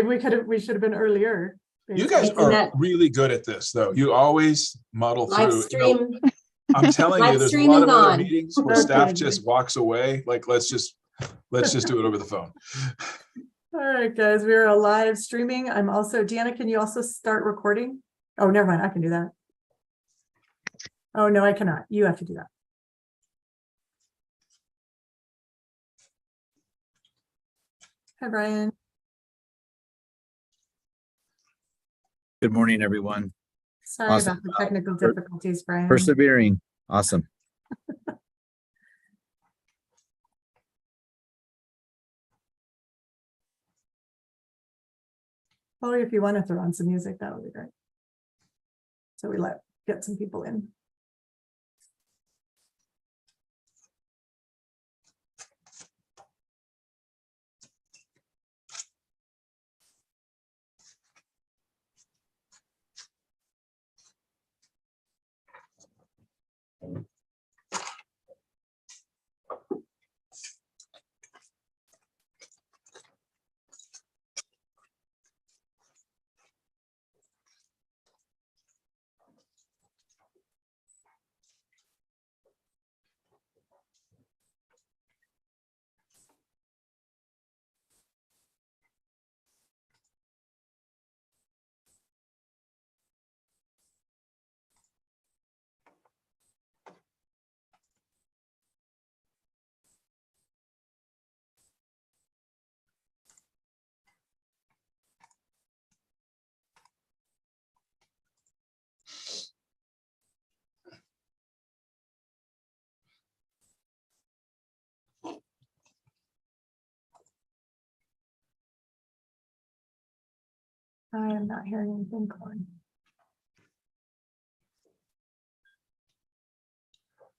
we should have been earlier. You guys are really good at this, though. You always muddle Live through. stream. I'm telling you, Live there's a stream lot is of other on. meetings where staff just walks away. Like, let's just do it over the phone. All right, guys, we are live streaming. I'm also, Deanna, can you also start recording? Oh, never mind. I can do that. Oh, no, I cannot. You have to do that. Hi, Brian. Good morning, everyone. Sorry Awesome. about the technical difficulties, Brian. Persevering. Awesome. Or if you want to throw on some music, that would be great. So we get some people in. I am not hearing anything, Colin.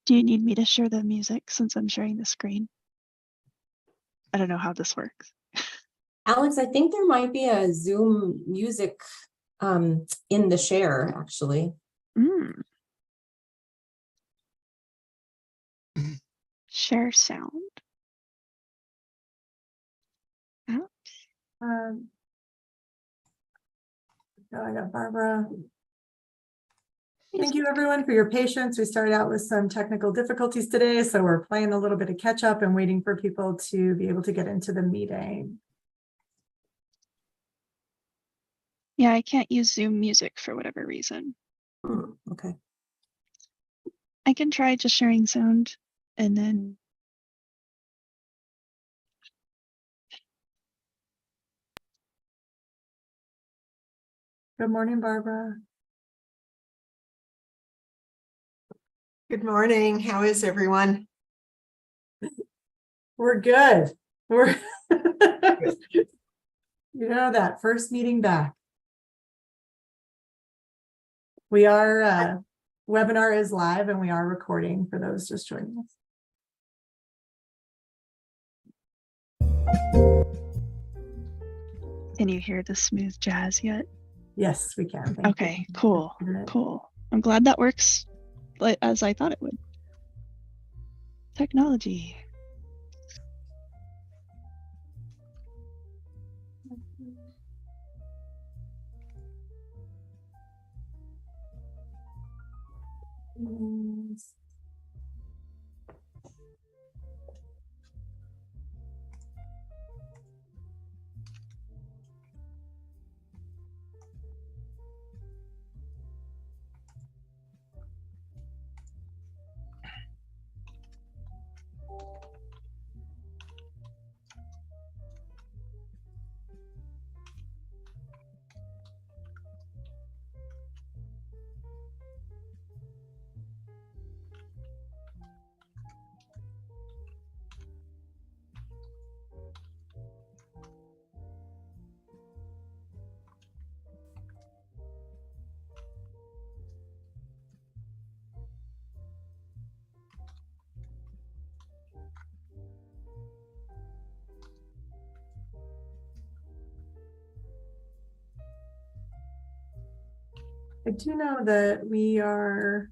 Do you need me to share the music since I'm sharing the screen? I don't know how this works. Alex, I think there might be a Zoom music in the share, actually. Share sound. I got Barbara. Thank you, everyone, for your patience. We started out with some technical difficulties today, so we're playing a little bit of catch up and waiting for people to be able to get into the meeting. Yeah, I can't use Zoom music for whatever reason. Okay. I can try just sharing sound and then. Good morning, Barbara. Good morning. How is everyone? We're good. We're you know, that first meeting back. We are webinar is live and we are recording for those just joining us. Can you hear the smooth jazz yet? Yes, we can. Okay, cool. Cool. I'm glad that works as I thought it would. Technology. I do know that we are,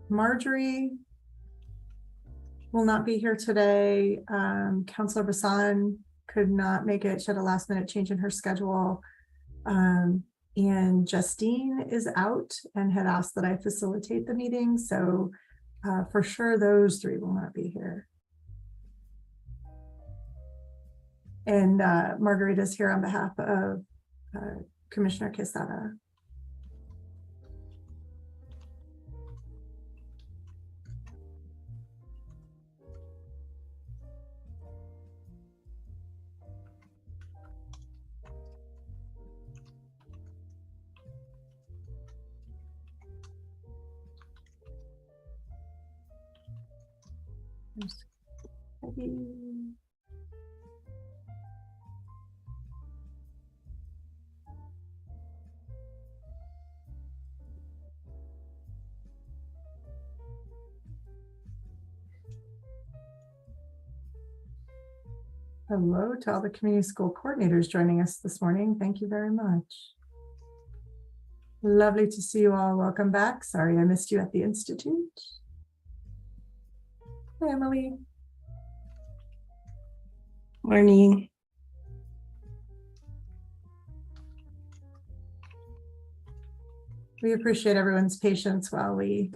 Marjorie will not be here today. Councilor Bassan could not make it. She had a last minute change in her schedule. And Justine is out and had asked that I facilitate the meeting. So for sure, those three will not be here. And Margarita's here on behalf of Commissioner Quesada. There's Peggy. Hello to all the community school coordinators joining us this morning. Thank you very much. Lovely to see you all. Welcome back. Sorry I missed you at the Institute. Hi, Emily. Morning. We appreciate everyone's patience while we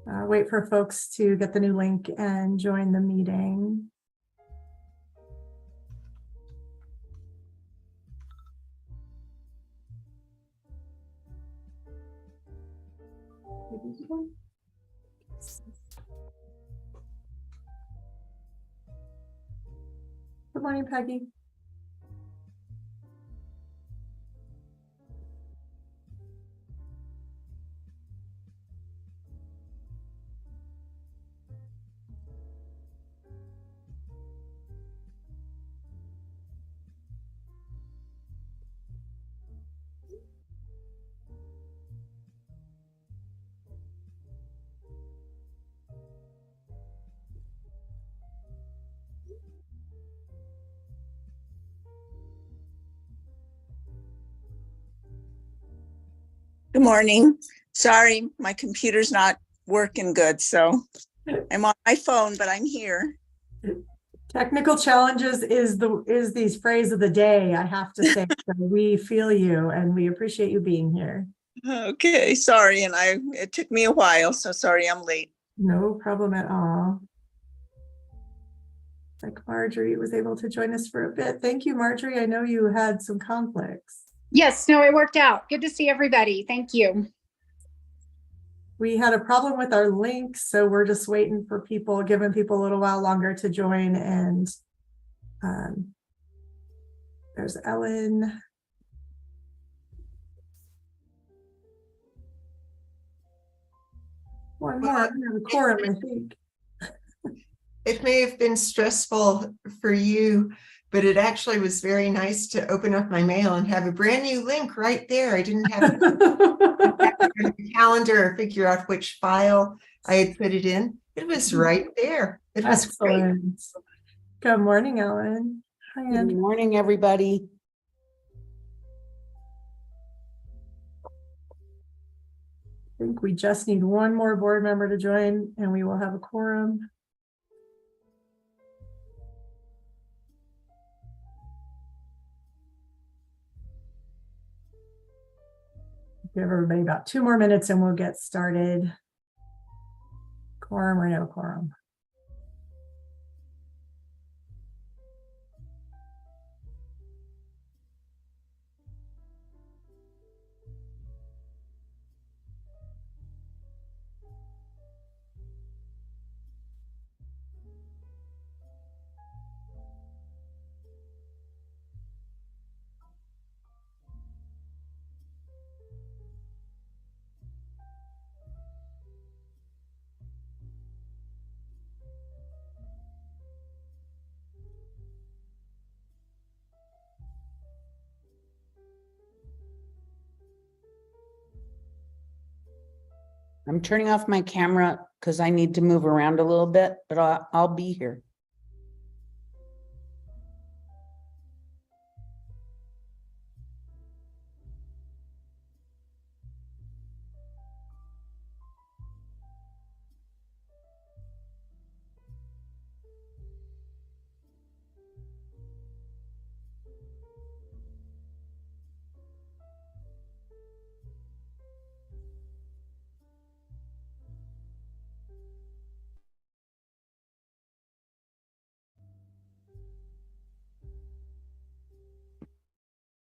wait for folks to get the new link and join the meeting. Good morning, Peggy. Good morning. Sorry, my computer's not working good, so I'm on my phone, but I'm here. Technical challenges is the phrase of the day, I have to say. So we feel you and we appreciate you being here. Okay, sorry, and it took me a while, so sorry I'm late. No problem at all. Like Marjorie was able to join us for a bit. Thank you, Marjorie. I know you had some conflicts. Yes, no, it worked out. Good to see everybody. Thank you. We had a problem with our link, so we're just waiting for people, giving people a little while longer to join. And there's Ellen. One more. I have a quorum, I think. It may have been stressful for you, but it actually was very nice to open up my mail and have a brand new link right there. I didn't have to go to the calendar or figure out which file I had put it in. It was right there. It was great. Excellent. Good morning, Ellen. Hi, Good Andrew. morning, everybody. I think we just need one more board member to join and we will have a quorum. Give everybody about 2 more minutes and we'll get started. Quorum or no quorum. I'm turning off my camera because I need to move around a little bit, but I'll be here.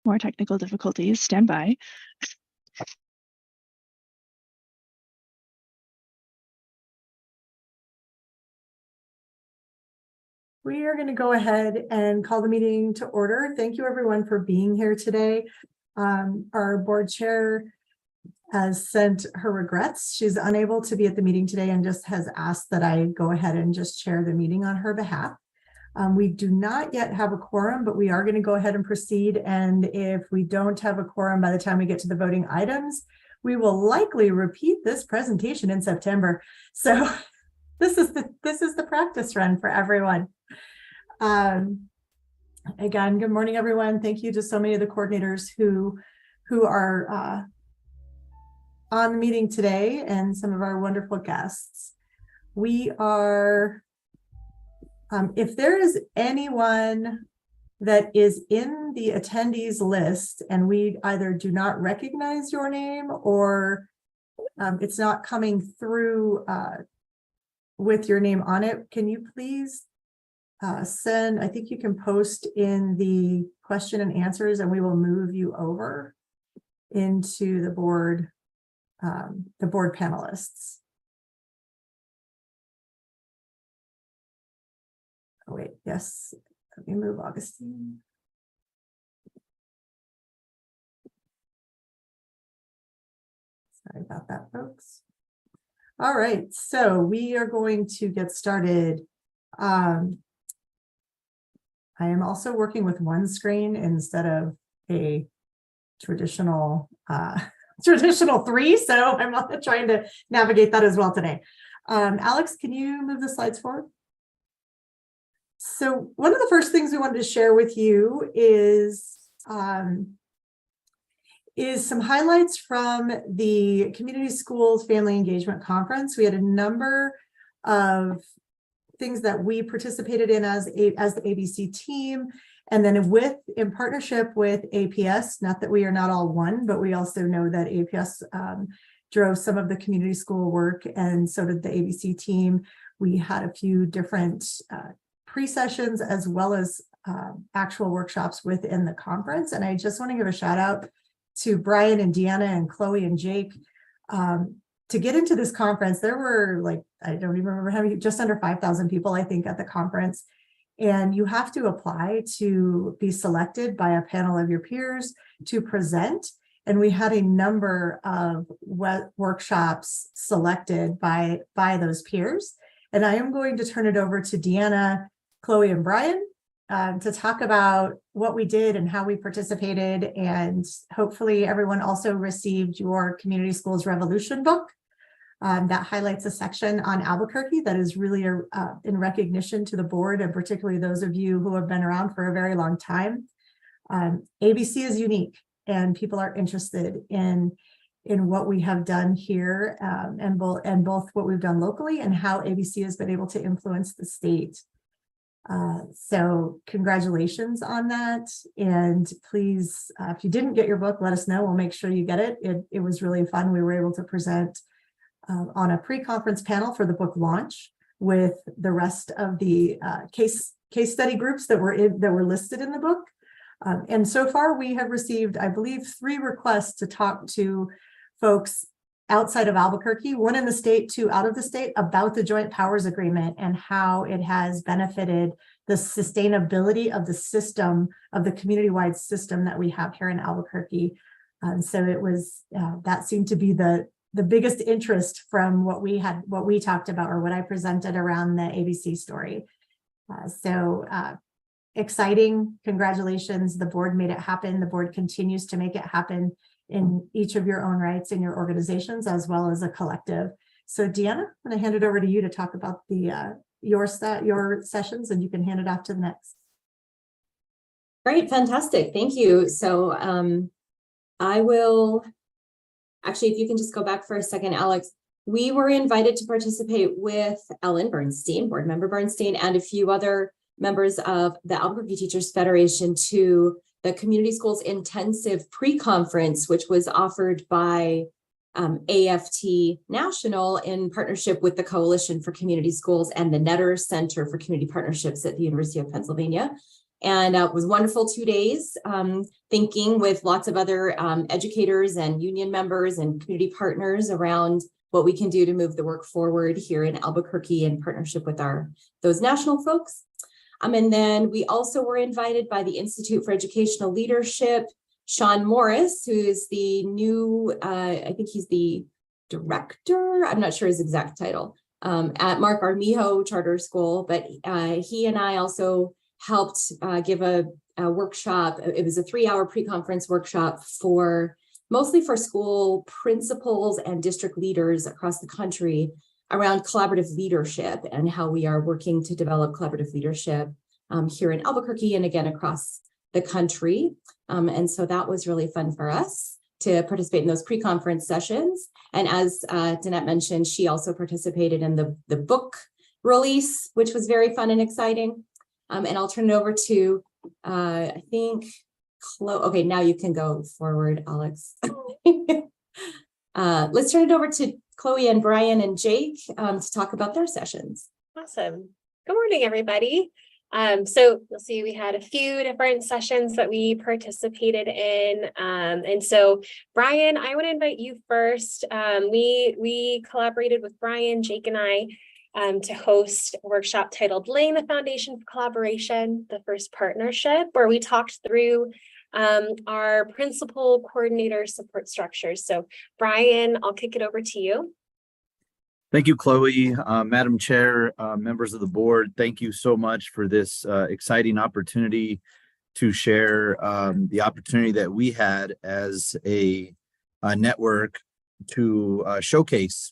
more technical difficulties. Stand by. We are going to go ahead and call the meeting to order. Thank you everyone for being here today. Our board chair has sent her regrets. She's unable to be at the meeting today and just has asked that I go ahead and just chair the meeting on her behalf. We do not yet have a quorum, but we are going to go ahead and proceed. And if we don't have a quorum by the time we get to the voting items, we will likely repeat this presentation in September. So this is the practice run for everyone. Again, good morning, everyone. Thank you to so many of the coordinators who are on the meeting today and some of our wonderful guests. We are, if there is anyone that is in the attendees list and we either do not recognize your name or it's not coming through with your name on it, can you please send, I think you can post in the question and answers and we will move you over into the board panelists. Oh, wait, yes, let me move Augustine. Sorry about that, folks. All right, so we are going to get started. I am also working with one screen instead of a traditional three, so I'm trying to navigate that as well today. Alex, can you move the slides forward? So one of the first things we wanted to share with you is some highlights from the Community Schools Family Engagement Conference. We had a number of things that we participated in as the ABC team, and then in partnership with APS, not that we are not all one, but we also know that APS drove some of the community school work, and so did the ABC team. We had a few different pre-sessions as well as actual workshops within the conference. And I just want to give a shout out to Brian and Deanna and Chloe and Jake. To get into this conference, there were I don't even remember how many, just under 5,000 people, I think, at the conference. And you have to apply to be selected by a panel of your peers to present. And we had a number of workshops selected by those peers. And I am going to turn it over to Deanna, Chloe, and Brian to talk about what we did and how we participated. And hopefully everyone also received your Community Schools Revolution book. That highlights a section on Albuquerque that is really in recognition to the board, and particularly those of you who have been around for a very long time. ABC is unique, and people are interested in what we have done here, and both what we've done locally and how ABC has been able to influence the state. So congratulations on that. And please, if you didn't get your book, let us know. We'll make sure you get it. It was really fun. We were able to present on a pre-conference panel for the book launch with the rest of the case study groups that were listed in the book. And so far we have received, I believe, 3 requests to talk to folks outside of Albuquerque, 1 in the state, 2 out of the state, about the Joint Powers Agreement and how it has benefited the sustainability of the system, of the community-wide system that we have here in Albuquerque. So it was, that seemed to be the biggest interest from what we talked about, or what I presented around the ABC story. Exciting. Congratulations. The board made it happen. The board continues to make it happen in each of your own rights in your organizations as well as a collective. So Deanna, I'm going to hand it over to you to talk about your sessions, and you can hand it off to the next. Great, fantastic. Thank you. So I will actually, if you can just go back for a second, Alex, we were invited to participate with Ellen Bernstein, board member Bernstein, and a few other members of the Albuquerque Teachers Federation to the Community Schools Intensive Pre-Conference, which was offered by AFT National in partnership with the Coalition for Community Schools and the Netter Center for Community Partnerships at the University of Pennsylvania. And it was wonderful 2 days, thinking with lots of other educators and union members and community partners around what we can do to move the work forward here in Albuquerque in partnership with those national folks. And then we also were invited by the Institute for Educational Leadership, Sean Morris, who is the new, I think he's the director, I'm not sure his exact title, at Mark Armijo Charter School, but he and I also helped give a workshop. It was a 3-hour pre-conference workshop mostly for school principals and district leaders across the country around collaborative leadership and how we are working to develop collaborative leadership here in Albuquerque and again across the country. And so that was really fun for us to participate in those pre-conference sessions. And as Danette mentioned, she also participated in the book release, which was very fun and exciting. And I'll turn it over to, I think, Chloe. Okay, now you can go forward, Alex. Let's turn it over to Chloe and Brian and Jake to talk about their sessions. Awesome. Good morning, everybody. So you'll see we had a few different sessions that we participated in. And so Brian, I want to invite you first. We collaborated with Brian, Jake, and I to host a workshop titled Laying the Foundation for Collaboration, the First Partnership, where we talked through our principal coordinator support structures. So Brian, I'll kick it over to you. Thank you, Chloe. Madam Chair, members of the board, thank you so much for this exciting opportunity to share the opportunity that we had as a network to showcase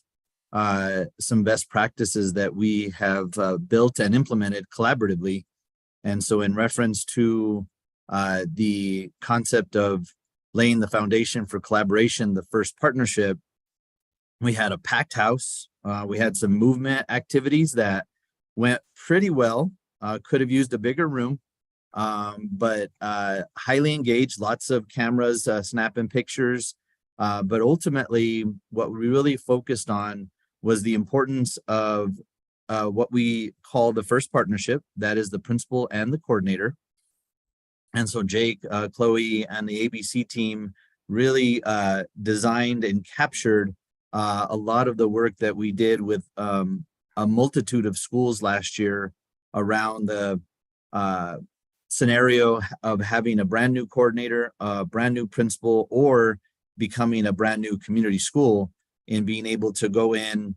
some best practices that we have built and implemented collaboratively. And so in reference to the concept of laying the foundation for collaboration, the first partnership, we had a packed house. We had some movement activities that went pretty well. Could have used a bigger room, but highly engaged, lots of cameras snapping pictures. But ultimately, what we really focused on was the importance of what we call the first partnership, that is the principal and the coordinator. And so Jake, Chloe, and the ABC team really designed and captured a lot of the work that we did with a multitude of schools last year around the scenario of having a brand new coordinator, a brand new principal, or becoming a brand new community school, and being able to go in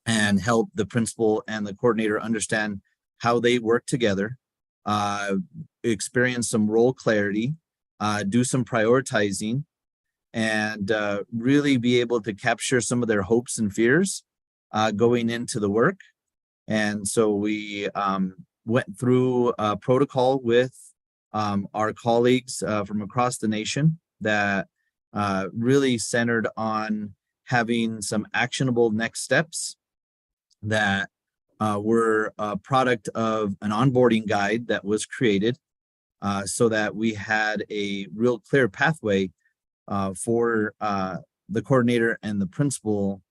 and help the principal and the coordinator understand how they work together, experience some role clarity, do some prioritizing, and really be able to capture some of their hopes and fears going into the work. And so we went through a protocol with our colleagues from across the nation that really centered on having some actionable next steps that were a product of an onboarding guide that was created so that we had a real clear pathway for the coordinator and the principal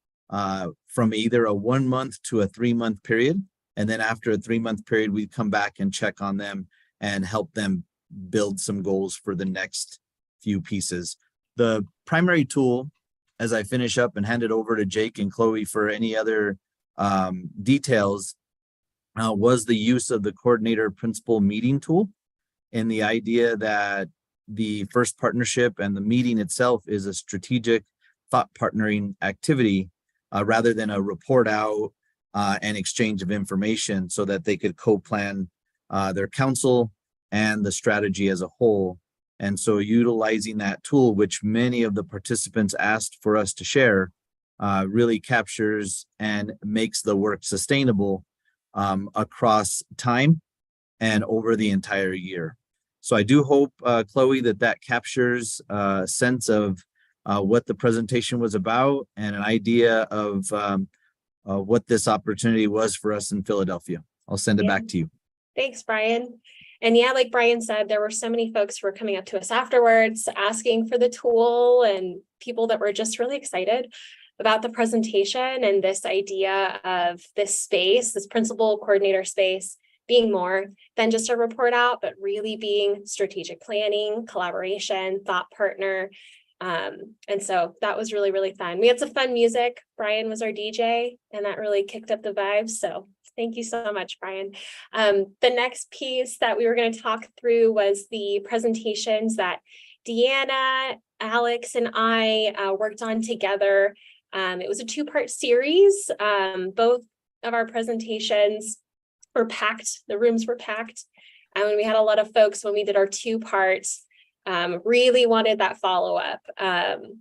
from either a 1 month to a 3 month period. And then after a 3 month period, we'd come back and check on them and help them build some goals for the next few pieces. The primary tool, as I finish up and hand it over to Jake and Chloe for any other details, was the use of the coordinator principal meeting tool, and the idea that the first partnership and the meeting itself is a strategic thought partnering activity rather than a report out and exchange of information, so that they could co-plan their council and the strategy as a whole. And so utilizing that tool, which many of the participants asked for us to share, really captures and makes the work sustainable across time and over the entire year. So I do hope, Chloe, that captures a sense of what the presentation was about and an idea of what this opportunity was for us in Philadelphia. I'll send it back to you. Thanks, Brian. And yeah, like Brian said, there were so many folks who were coming up to us afterwards asking for the tool, and people that were just really excited about the presentation and this idea of this space, this principal coordinator space, being more than just a report out, but really being strategic planning, collaboration, thought partner. And so that was really, really fun. We had some fun music. Brian was our DJ, and that really kicked up the vibes. So thank you so much, Brian. The next piece that we were going to talk through was the presentations that Deanna, Alex, and I worked on together. It was a two-part series. Both of our presentations were packed. The rooms were packed. And we had a lot of folks when we did our two parts. Really wanted that follow-up,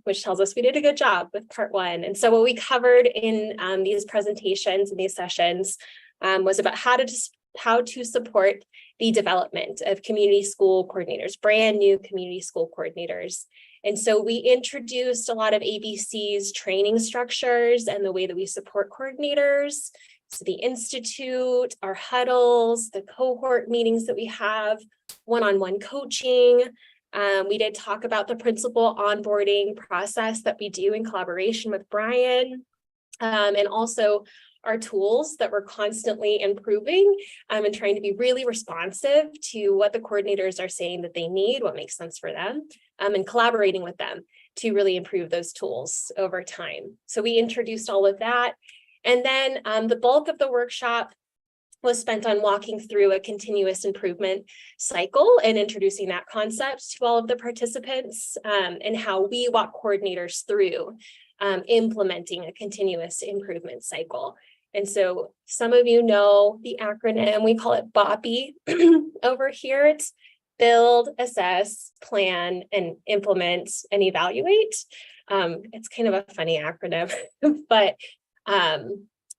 which tells us we did a good job with part one. And so what we covered in these presentations and these sessions was about how to support the development of community school coordinators, brand new community school coordinators. And so we introduced a lot of ABC's training structures and the way that we support coordinators. So the Institute, our huddles, the cohort meetings that we have, one-on-one coaching. We did talk about the principal onboarding process that we do in collaboration with Brian, and also our tools that we're constantly improving and trying to be really responsive to what the coordinators are saying that they need, what makes sense for them, and collaborating with them to really improve those tools over time. So we introduced all of that. And then the bulk of the workshop was spent on walking through a continuous improvement cycle and introducing that concept to all of the participants, and how we walk coordinators through implementing a continuous improvement cycle. And so some of you know the acronym, we call it BOPI over here. It's build, assess, plan, and implement and evaluate. It's kind of a funny acronym, but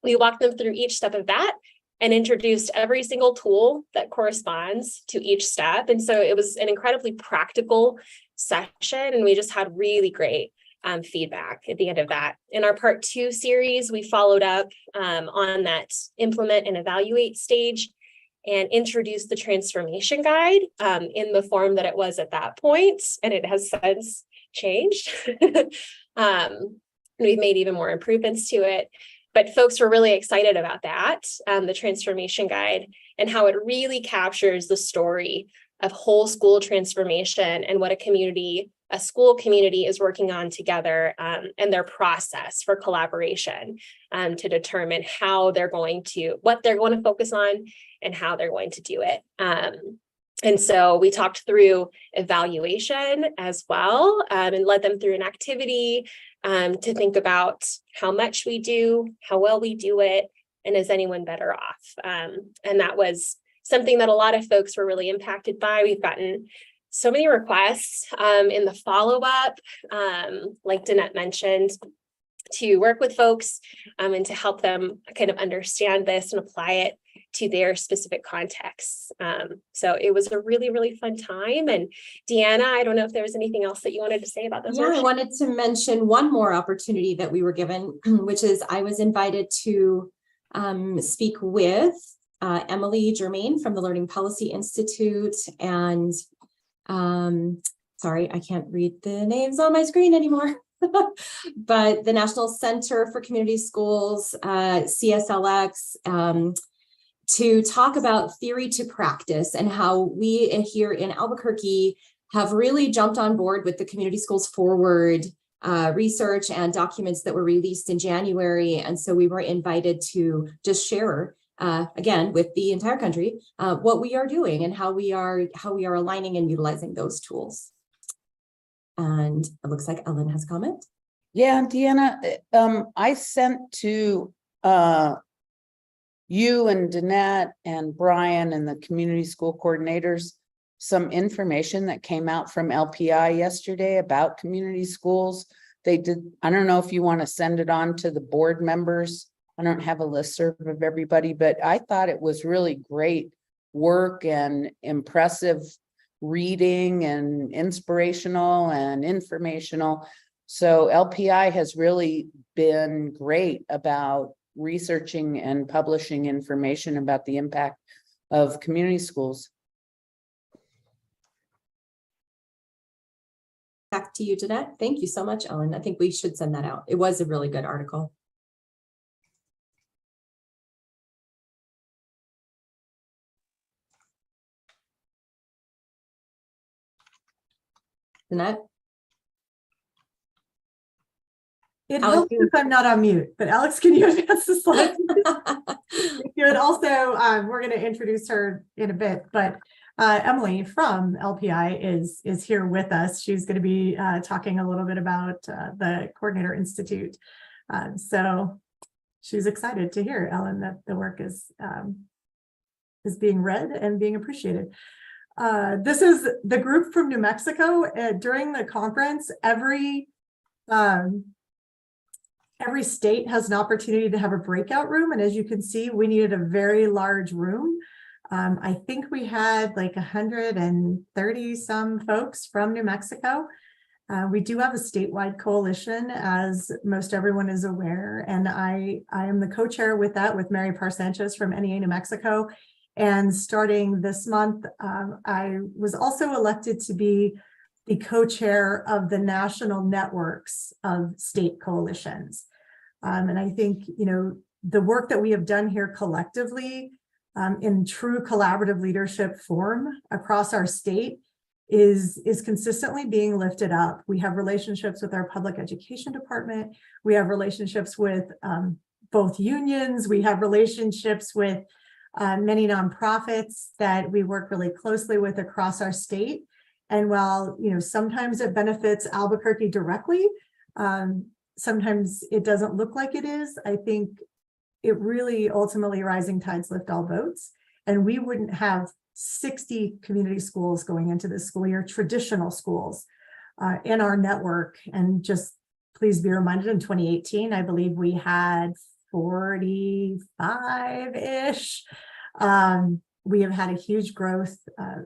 we walked them through each step of that and introduced every single tool that corresponds to each step. And so it was an incredibly practical session, and we just had really great feedback at the end of that. In our part two series, we followed up on that implement and evaluate stage and introduced the transformation guide in the form that it was at that point, and it has since changed. We've made even more improvements to it. But folks were really excited about that, the transformation guide, and how it really captures the story of whole school transformation and what a school community is working on together, and their process for collaboration to determine what they're going to focus on and how they're going to do it. And so we talked through evaluation as well, and led them through an activity to think about how much we do, how well we do it, and is anyone better off? And that was something that a lot of folks were really impacted by. We've gotten so many requests in the follow-up, like Danette mentioned, to work with folks and to help them kind of understand this and apply it to their specific contexts. So it was a really, really fun time. And Deanna, I don't know if there was anything else that you wanted to say about this. Yeah, I wanted to mention one more opportunity that we were given, which is I was invited to speak with Emily Germain from the Learning Policy Institute, and sorry, I can't read the names on my screen anymore. But the National Center for Community Schools, CSLX, to talk about theory to practice and how we here in Albuquerque have really jumped on board with the Community Schools Forward research and documents that were released in January. And so we were invited to just share again with the entire country what we are doing and how we are aligning and utilizing those tools. And it looks like Ellen has a comment. Yeah, Deanna, I sent to you and Danette and Brian and the community school coordinators some information that came out from LPI yesterday about community schools. They did, I don't know if you want to send it on to the board members. I don't have a listserv of everybody, but I thought it was really great work and impressive reading and inspirational and informational. So LPI has really been great about researching and publishing information about the impact of community schools. Back to you, Danette. Thank you so much, Ellen. I think we should send that out. It was a really good article. Jeanette? It Alex, helps if I'm not on mute, but Alex, can you advance the slide? Good. Also, we're going to introduce her in a bit, but Emily from LPI is here with us. She's going to be talking a little bit about the Coordinator Institute. So she's excited to hear, Ellen, that the work is being read and being appreciated. This is the group from New Mexico. During the conference, every state has an opportunity to have a breakout room. And as you can see, we needed a very large room. I think we had like 130 some folks from New Mexico. We do have a statewide coalition, as most everyone is aware. And I am the co-chair with that with Mary Parr Sanchez from NEA New Mexico. And starting this month, I was also elected to be the co-chair of the national networks of state coalitions. And I think, you know, the work that we have done here collectively in true collaborative leadership form across our state is consistently being lifted up. We have relationships with our public education department. We have relationships with both unions. We have relationships with many nonprofits that we work really closely with across our state. And while, you know, sometimes it benefits Albuquerque directly, sometimes it doesn't look like it is. I think it really ultimately rising tides lift all boats. And we wouldn't have 60 community schools going into this school year, traditional schools in our network. And just please be reminded, in 2018, I believe we had 45-ish. We have had a huge growth,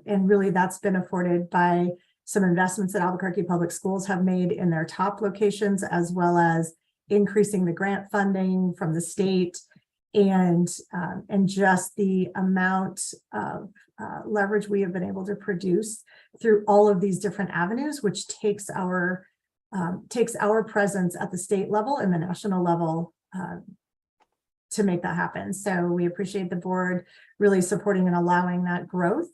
and really that's been afforded by some investments that Albuquerque Public Schools have made in their top locations, as well as increasing the grant funding from the state, and just the amount of leverage we have been able to produce through all of these different avenues, which takes our presence at the state level and the national level to make that happen. So we appreciate the board really supporting and allowing that growth.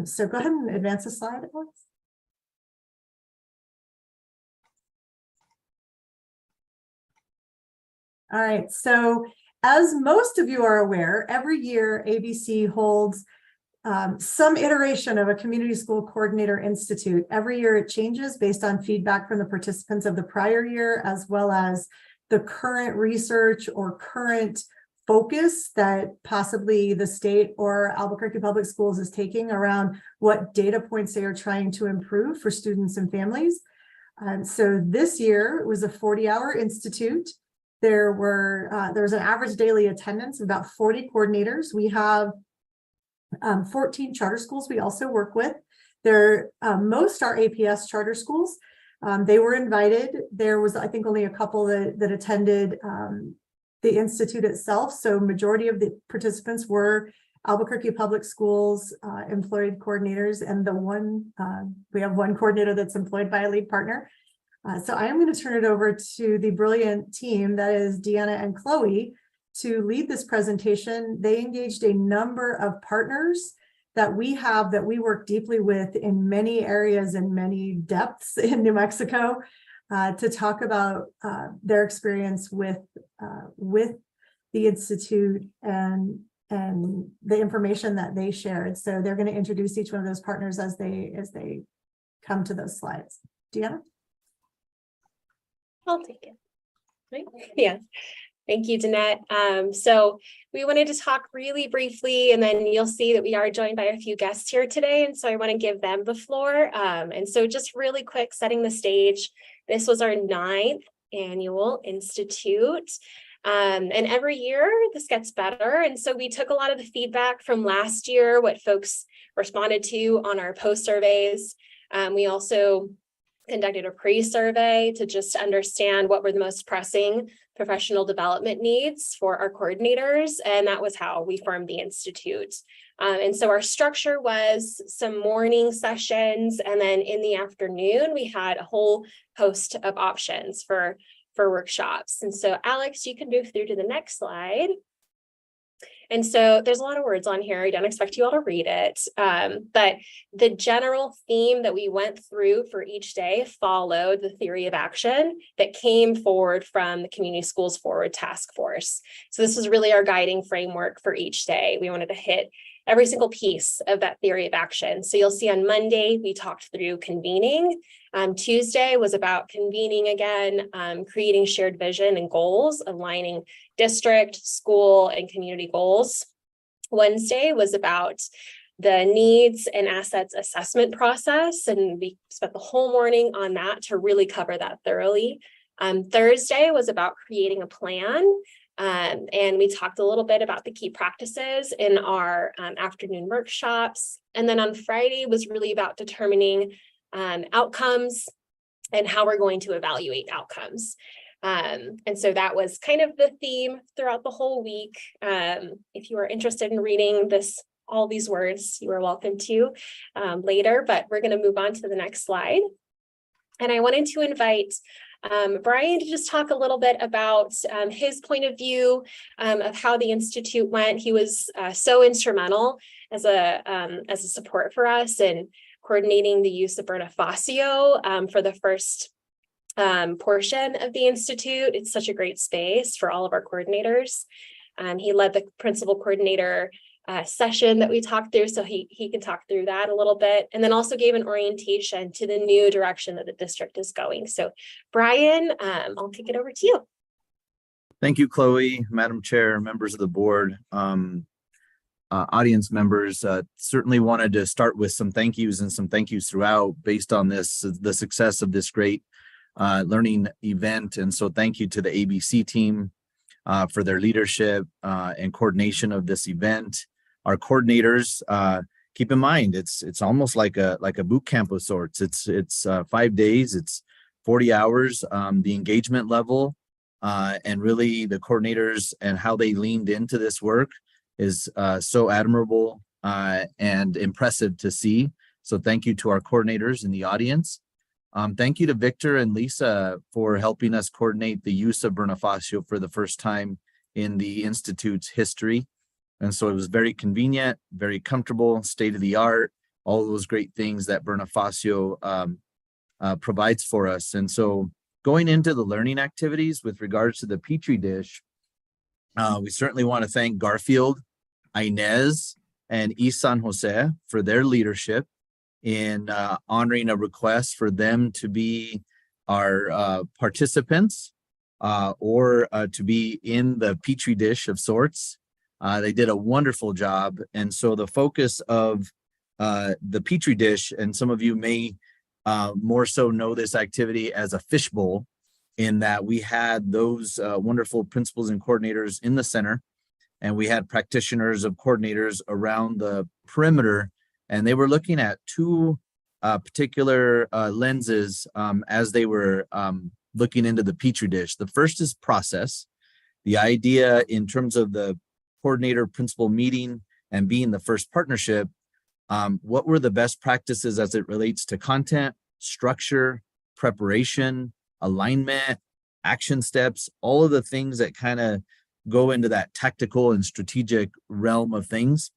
So go ahead and advance the slide, Alex. All right, so as most of you are aware, every year ABC holds some iteration of a Community School Coordinator Institute. Every year it changes based on feedback from the participants of the prior year, as well as the current research or current focus that possibly the state or Albuquerque Public Schools is taking around what data points they are trying to improve for students and families. So this year was a 40-hour institute. There was an average daily attendance of about 40 coordinators. We have 14 charter schools we also work with. Most are APS charter schools. They were invited. There was, I think, only a couple that attended the institute itself. So majority of the participants were Albuquerque Public Schools employed coordinators, and we have one coordinator that's employed by a lead partner. So I am going to turn it over to the brilliant team that is Deanna and Chloe to lead this presentation. They engaged a number of partners that we work deeply with in many areas and many depths in New Mexico to talk about their experience with the Institute and the information that they shared. So they're going to introduce each one of those partners as they come to those slides. Deanna? I'll take it. Right? Yeah. Thank you, Danette. So we wanted to talk really briefly, and then you'll see that we are joined by a few guests here today. And so I want to give them the floor. And so just really quick, setting the stage. This was our 9th annual institute. And every year this gets better. And so we took a lot of the feedback from last year, what folks responded to on our post surveys. We also conducted a pre-survey to just understand what were the most pressing professional development needs for our coordinators. And that was how we formed the Institute. And so our structure was some morning sessions, and then in the afternoon, we had a whole host of options for workshops. And so Alex, you can move through to the next slide. And so there's a lot of words on here. I don't expect you all to read it. But the general theme that we went through for each day followed the theory of action that came forward from the Community Schools Forward Task Force. So this was really our guiding framework for each day. We wanted to hit every single piece of that theory of action. So you'll see on Monday, we talked through convening. Tuesday was about convening again, creating shared vision and goals, aligning district, school, and community goals. Wednesday was about the needs and assets assessment process, and we spent the whole morning on that to really cover that thoroughly. Thursday was about creating a plan. And we talked a little bit about the key practices in our afternoon workshops. And then on Friday was really about determining outcomes and how we're going to evaluate outcomes. And so that was kind of the theme throughout the whole week. If you are interested in reading all these words, you are welcome to later, but we're going to move on to the next slide. And I wanted to invite Brian to just talk a little bit about his point of view of how the Institute went. He was so instrumental as a support for us in coordinating the use of Bonifacio for the first portion of the Institute. It's such a great space for all of our coordinators. He led the principal coordinator session that we talked through, so he can talk through that a little bit, and then also gave an orientation to the new direction that the district is going. So Brian, I'll kick it over to you. Thank you, Chloe, Madam Chair, members of the board, audience members. Certainly wanted to start with some thank yous and some thank yous throughout based on the success of this great learning event. And so thank you to the ABC team for their leadership and coordination of this event. Our coordinators, keep in mind, it's almost like a boot camp of sorts. It's 5 days, it's 40 hours. The engagement level and really the coordinators and how they leaned into this work is so admirable and impressive to see. So thank you to our coordinators in the audience. Thank you to Victor and Lisa for helping us coordinate the use of Bonifacio for the first time in the Institute's history. And so it was very convenient, very comfortable, state of the art, all those great things that Bonifacio provides for us. And so going into the learning activities with regards to the Petri dish, we certainly want to thank Garfield, Inez, and East San Jose for their leadership in honoring a request for them to be our participants or to be in the Petri dish of sorts. They did a wonderful job. And so the focus of the Petri dish, and some of you may more so know this activity as a fishbowl, in that we had those wonderful principals and coordinators in the center, and we had practitioners of coordinators around the perimeter, and they were looking at two particular lenses as they were looking into the Petri dish. The first is process. The idea in terms of the coordinator principal meeting and being the first partnership, what were the best practices as it relates to content, structure, preparation, alignment, action steps, all of the things that kind of go into that tactical and strategic realm of things.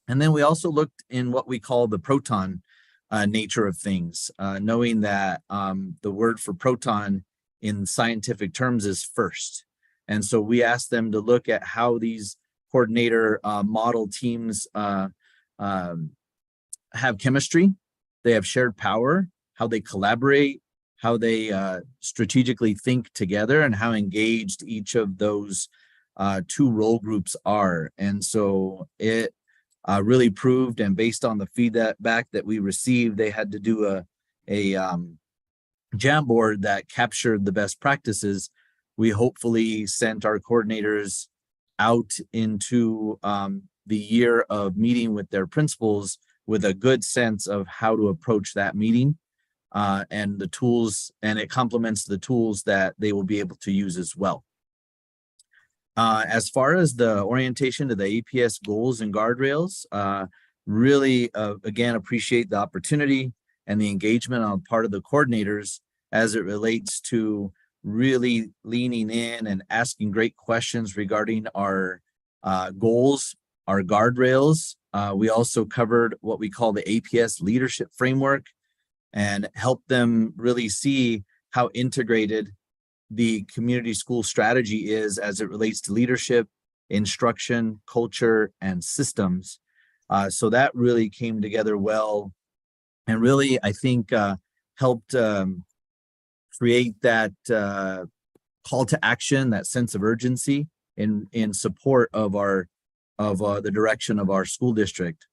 And then we also looked in what we call the proton nature of things, knowing that the word for proton in scientific terms is first. And so we asked them to look at how these coordinator model teams have chemistry, they have shared power, how they collaborate, how they strategically think together, and how engaged each of those two role groups are. And so it really proved, and based on the feedback that we received, they had to do a Jamboard that captured the best practices. We hopefully sent our coordinators out into the year of meeting with their principals with a good sense of how to approach that meeting and the tools, and it complements the tools that they will be able to use as well. As far as the orientation to the APS goals and guardrails, really, again, appreciate the opportunity and the engagement on part of the coordinators as it relates to really leaning in and asking great questions regarding our goals, our guardrails. We also covered what we call the APS leadership framework and helped them really see how integrated the community school strategy is as it relates to leadership, instruction, culture, and systems. So that really came together well and really, I think, helped create that call to action, that sense of urgency in support of the direction of our school district.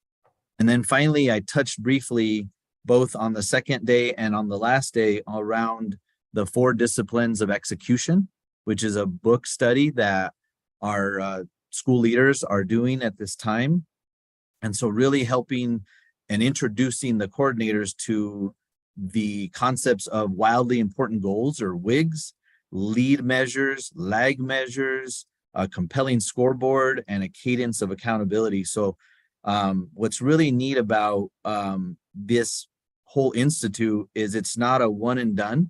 And then finally, I touched briefly both on the second day and on the last day around the 4 disciplines of execution, which is a book study that our school leaders are doing at this time. And so really helping and introducing the coordinators to the concepts of wildly important goals, or WIGs, lead measures, lag measures, a compelling scoreboard, and a cadence of accountability. So what's really neat about this whole institute is it's not a one and done.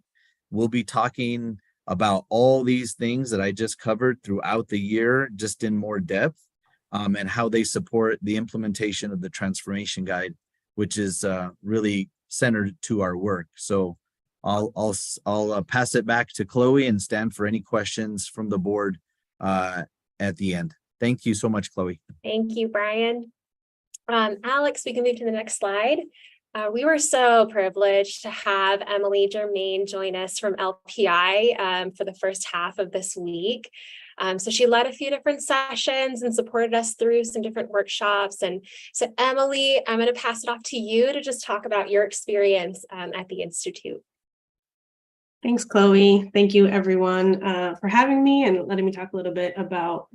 We'll be talking about all these things that I just covered throughout the year, just in more depth, and how they support the implementation of the transformation guide, which is really centered to our work. So I'll pass it back to Chloe and stand for any questions from the board at the end. Thank you so much, Chloe. Thank you, Brian. Alex, we can move to the next slide. We were so privileged to have Emily Germain join us from LPI for the first half of this week. So she led a few different sessions and supported us through some different workshops. And so Emily, I'm going to pass it off to you to just talk about your experience at the Institute. Thanks, Chloe. Thank you, everyone, for having me and letting me talk a little bit about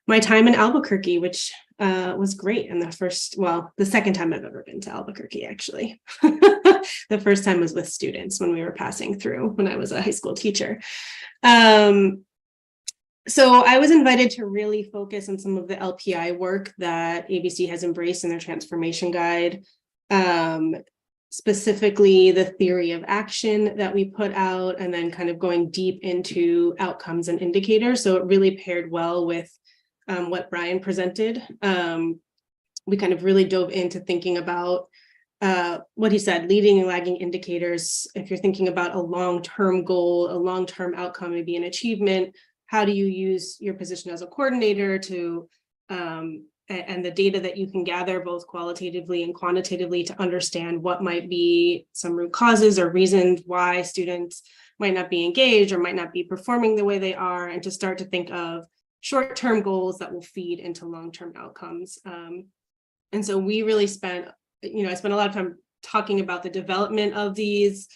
my time in Albuquerque, which was great. And the second time I've ever been to Albuquerque, actually. The first time was with students when we were passing through when I was a high school teacher. So I was invited to really focus on some of the LPI work that ABC has embraced in their transformation guide. Specifically the theory of action that we put out, and then kind of going deep into outcomes and indicators. So it really paired well with what Brian presented. We kind of really dove into thinking about what he said, leading and lagging indicators. If you're thinking about a long-term goal, a long-term outcome, maybe an achievement, how do you use your position as a coordinator to and the data that you can gather both qualitatively and quantitatively to understand what might be some root causes or reasons why students might not be engaged or might not be performing the way they are, and to start to think of short-term goals that will feed into long-term outcomes. And so we really spent, I spent a lot of time talking about the development of these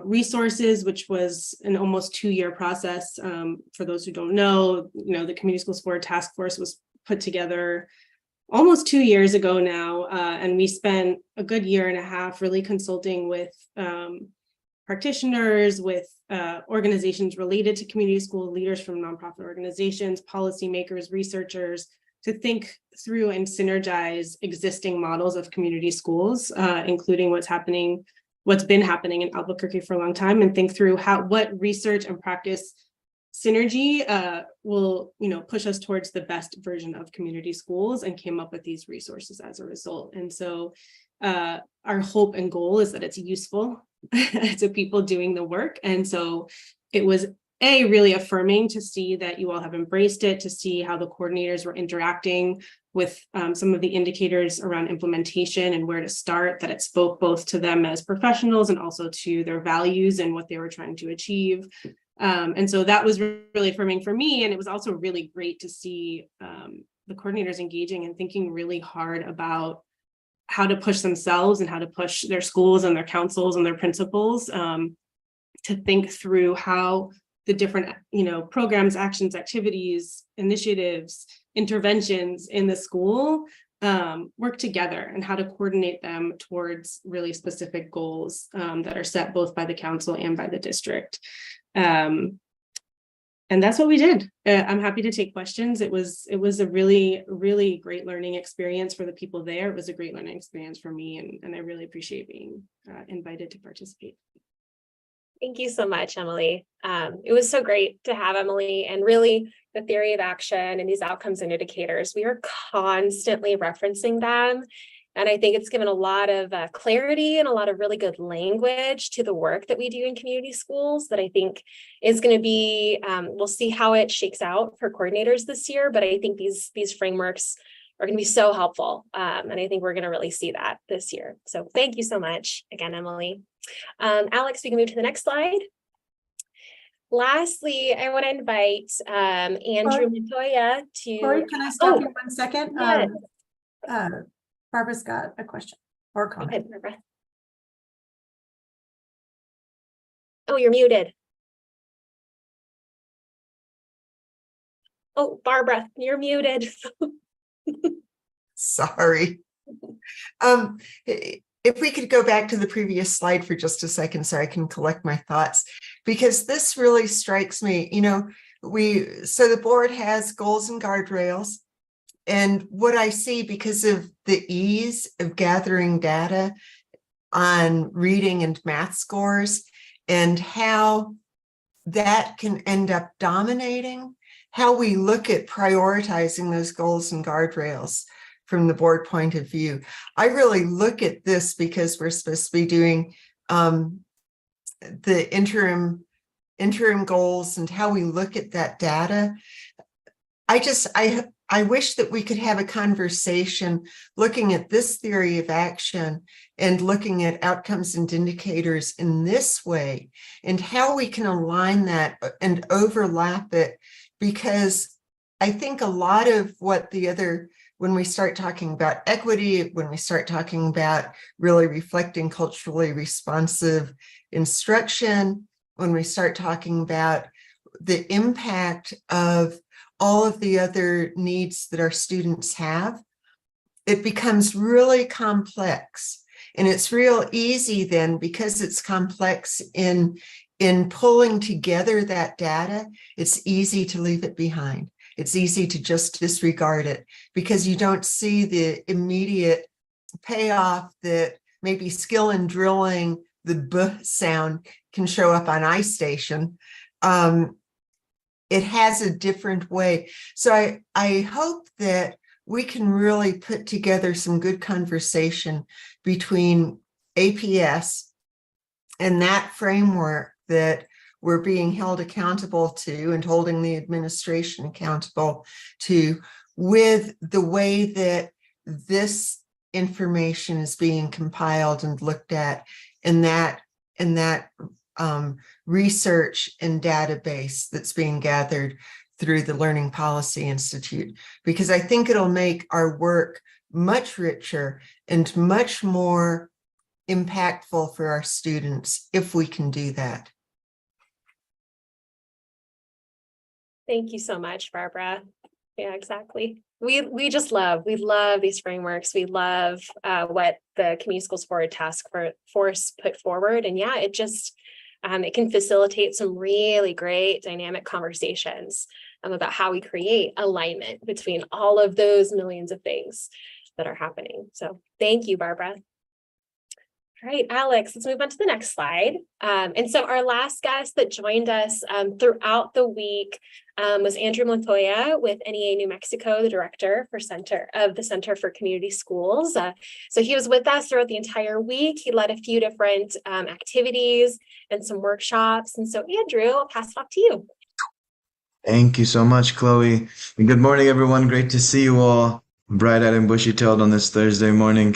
resources, which was an almost 2-year process. For those who don't know, the Community Schools Forward Task Force was put together almost 2 years ago now. And we spent a good 1.5 years really consulting with practitioners, with organizations related to community school, leaders from nonprofit organizations, policymakers, researchers, to think through and synergize existing models of community schools, including what's been happening in Albuquerque for a long time, and think through what research and practice synergy will push us towards the best version of community schools, and came up with these resources as a result. And so our hope and goal is that it's useful to people doing the work. And so it was really affirming to see that you all have embraced it, to see how the coordinators were interacting with some of the indicators around implementation and where to start, that it spoke both to them as professionals and also to their values and what they were trying to achieve. And so that was really affirming for me. And it was also really great to see the coordinators engaging and thinking really hard about how to push themselves and how to push their schools and their councils and their principals to think through how the different, programs, actions, activities, initiatives, interventions in the school work together, and how to coordinate them towards really specific goals that are set both by the council and by the district. And that's what we did. I'm happy to take questions. It was a really, really great learning experience for the people there. It was a great learning experience for me, and I really appreciate being invited to participate. Thank you so much, Emily. It was so great to have Emily, and really the theory of action and these outcomes and indicators. We are constantly referencing them. And I think it's given a lot of clarity and a lot of really good language to the work that we do in community schools that I think is going to be, we'll see how it shakes out for coordinators this year, but I think these frameworks are going to be so helpful. And I think we're going to really see that this year. So thank you so much again, Emily. Alex, we can move to the next slide. Lastly, I want to invite Andrew Montoya to. Lori, can I stop you 1 second? Yes. Barbara's got a question or comment. Okay, Barbara. Oh, you're muted. Oh, Barbara, you're muted. Sorry. If we could go back to the previous slide for just a second so I can collect my thoughts, because this really strikes me, so the board has goals and guardrails. And what I see, because of the ease of gathering data on reading and math scores and how that can end up dominating how we look at prioritizing those goals and guardrails from the board point of view. I really look at this because we're supposed to be doing the interim goals and how we look at that data. I wish that we could have a conversation looking at this theory of action and looking at outcomes and indicators in this way and how we can align that and overlap it, because I think a lot of what when we start talking about equity, when we start talking about really reflecting culturally responsive instruction, when we start talking about the impact of all of the other needs that our students have, it becomes really complex. And it's real easy then, because it's complex in pulling together that data, it's easy to leave it behind. It's easy to just disregard it because you don't see the immediate payoff that maybe skill in drilling the B sound can show up on iStation. It has a different way. So I hope that we can really put together some good conversation between APS and that framework that we're being held accountable to and holding the administration accountable to, with the way that this information is being compiled and looked at in that research and database that's being gathered through the Learning Policy Institute, because I think it'll make our work much richer and much more impactful for our students if we can do that. Thank you so much, Barbara. Yeah, exactly. We love these frameworks. We love what the Community Schools Forward Task Force put forward. And yeah, it just, it can facilitate some really great dynamic conversations about how we create alignment between all of those millions of things that are happening. So thank you, Barbara. All right, Alex, let's move on to the next slide. And so our last guest that joined us throughout the week was Andrew Montoya with NEA New Mexico, the director for the Center for Community Schools. So he was with us throughout the entire week. He led a few different activities and some workshops. And so Andrew, I'll pass it off to you. Thank you so much, Chloe. And good morning, everyone. Great to see you all bright-eyed and bushy-tailed on this Thursday morning.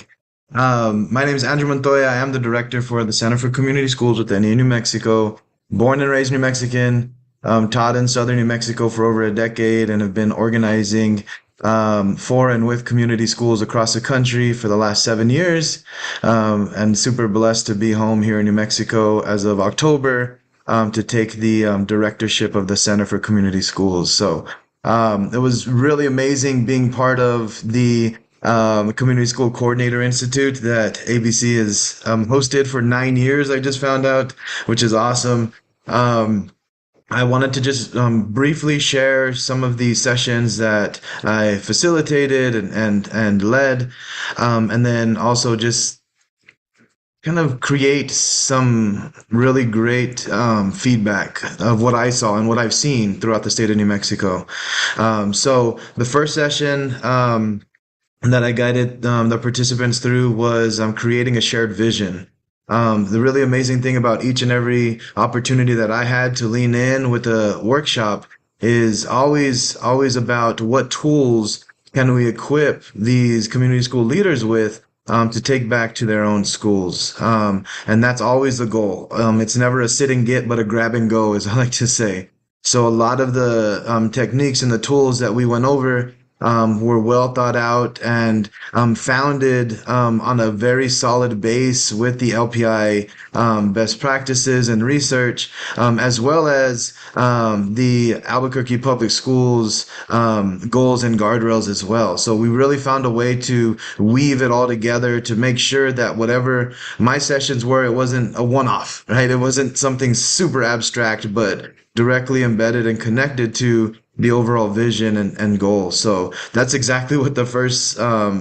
My name is Andrew Montoya. I am the director for the Center for Community Schools with NEA New Mexico. Born and raised New Mexican, taught in Southern New Mexico for over a decade and have been organizing for and with community schools across the country for the last 7 years. And super blessed to be home here in New Mexico as of October to take the directorship of the Center for Community Schools. So it was really amazing being part of the Community School Coordinator Institute that ABC has hosted for 9 years, I just found out, which is awesome. I wanted to just briefly share some of the sessions that I facilitated and led, and then also just kind of create some really great feedback of what I saw and what I've seen throughout the state of New Mexico. So the first session that I guided the participants through was creating a shared vision. The really amazing thing about each and every opportunity that I had to lean in with a workshop is always about what tools can we equip these community school leaders with to take back to their own schools. And that's always the goal. It's never a sit and get, but a grab and go, as I like to say. So a lot of the techniques and the tools that we went over were well thought out and founded on a very solid base with the LPI best practices and research, as well as the Albuquerque Public Schools goals and guardrails as well. So we really found a way to weave it all together to make sure that whatever my sessions were, it wasn't a one-off, right? It wasn't something super abstract, but directly embedded and connected to the overall vision and goal. So that's exactly what the first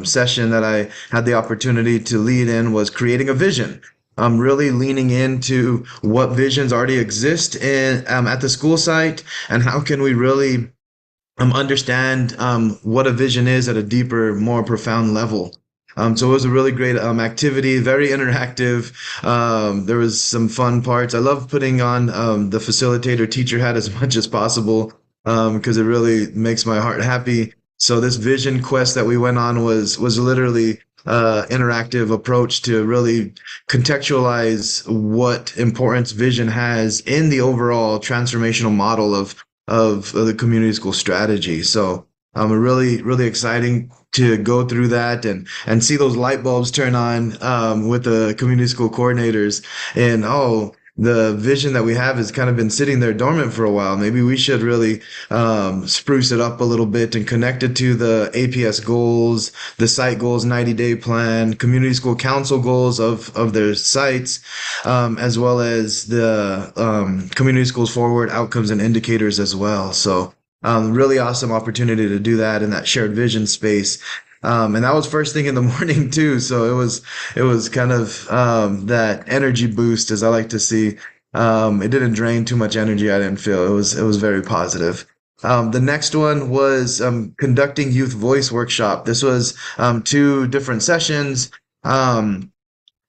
session that I had the opportunity to lead in was creating a vision. Really leaning into what visions already exist in at the school site and how can we really understand what a vision is at a deeper, more profound level. So it was a really great activity, very interactive. There was some fun parts. I love putting on the facilitator teacher hat as much as possible because it really makes my heart happy. So this vision quest that we went on was literally interactive approach to really contextualize what importance vision has in the overall transformational model of the community school strategy. So really exciting to go through that and see those light bulbs turn on with the community school coordinators and the vision that we have has kind of been sitting there dormant for a while. Maybe we should really spruce it up a little bit and connect it to the APS goals, the site goals, 90-day plan, community school council goals of their sites, as well as the community schools forward outcomes and indicators as well. So really awesome opportunity to do that in that shared vision space. And that was first thing in the morning too. So it was kind of that energy boost, as I like to see. It didn't drain too much energy. I didn't feel it was very positive. The next one was conducting youth voice workshop. This was 2 different sessions on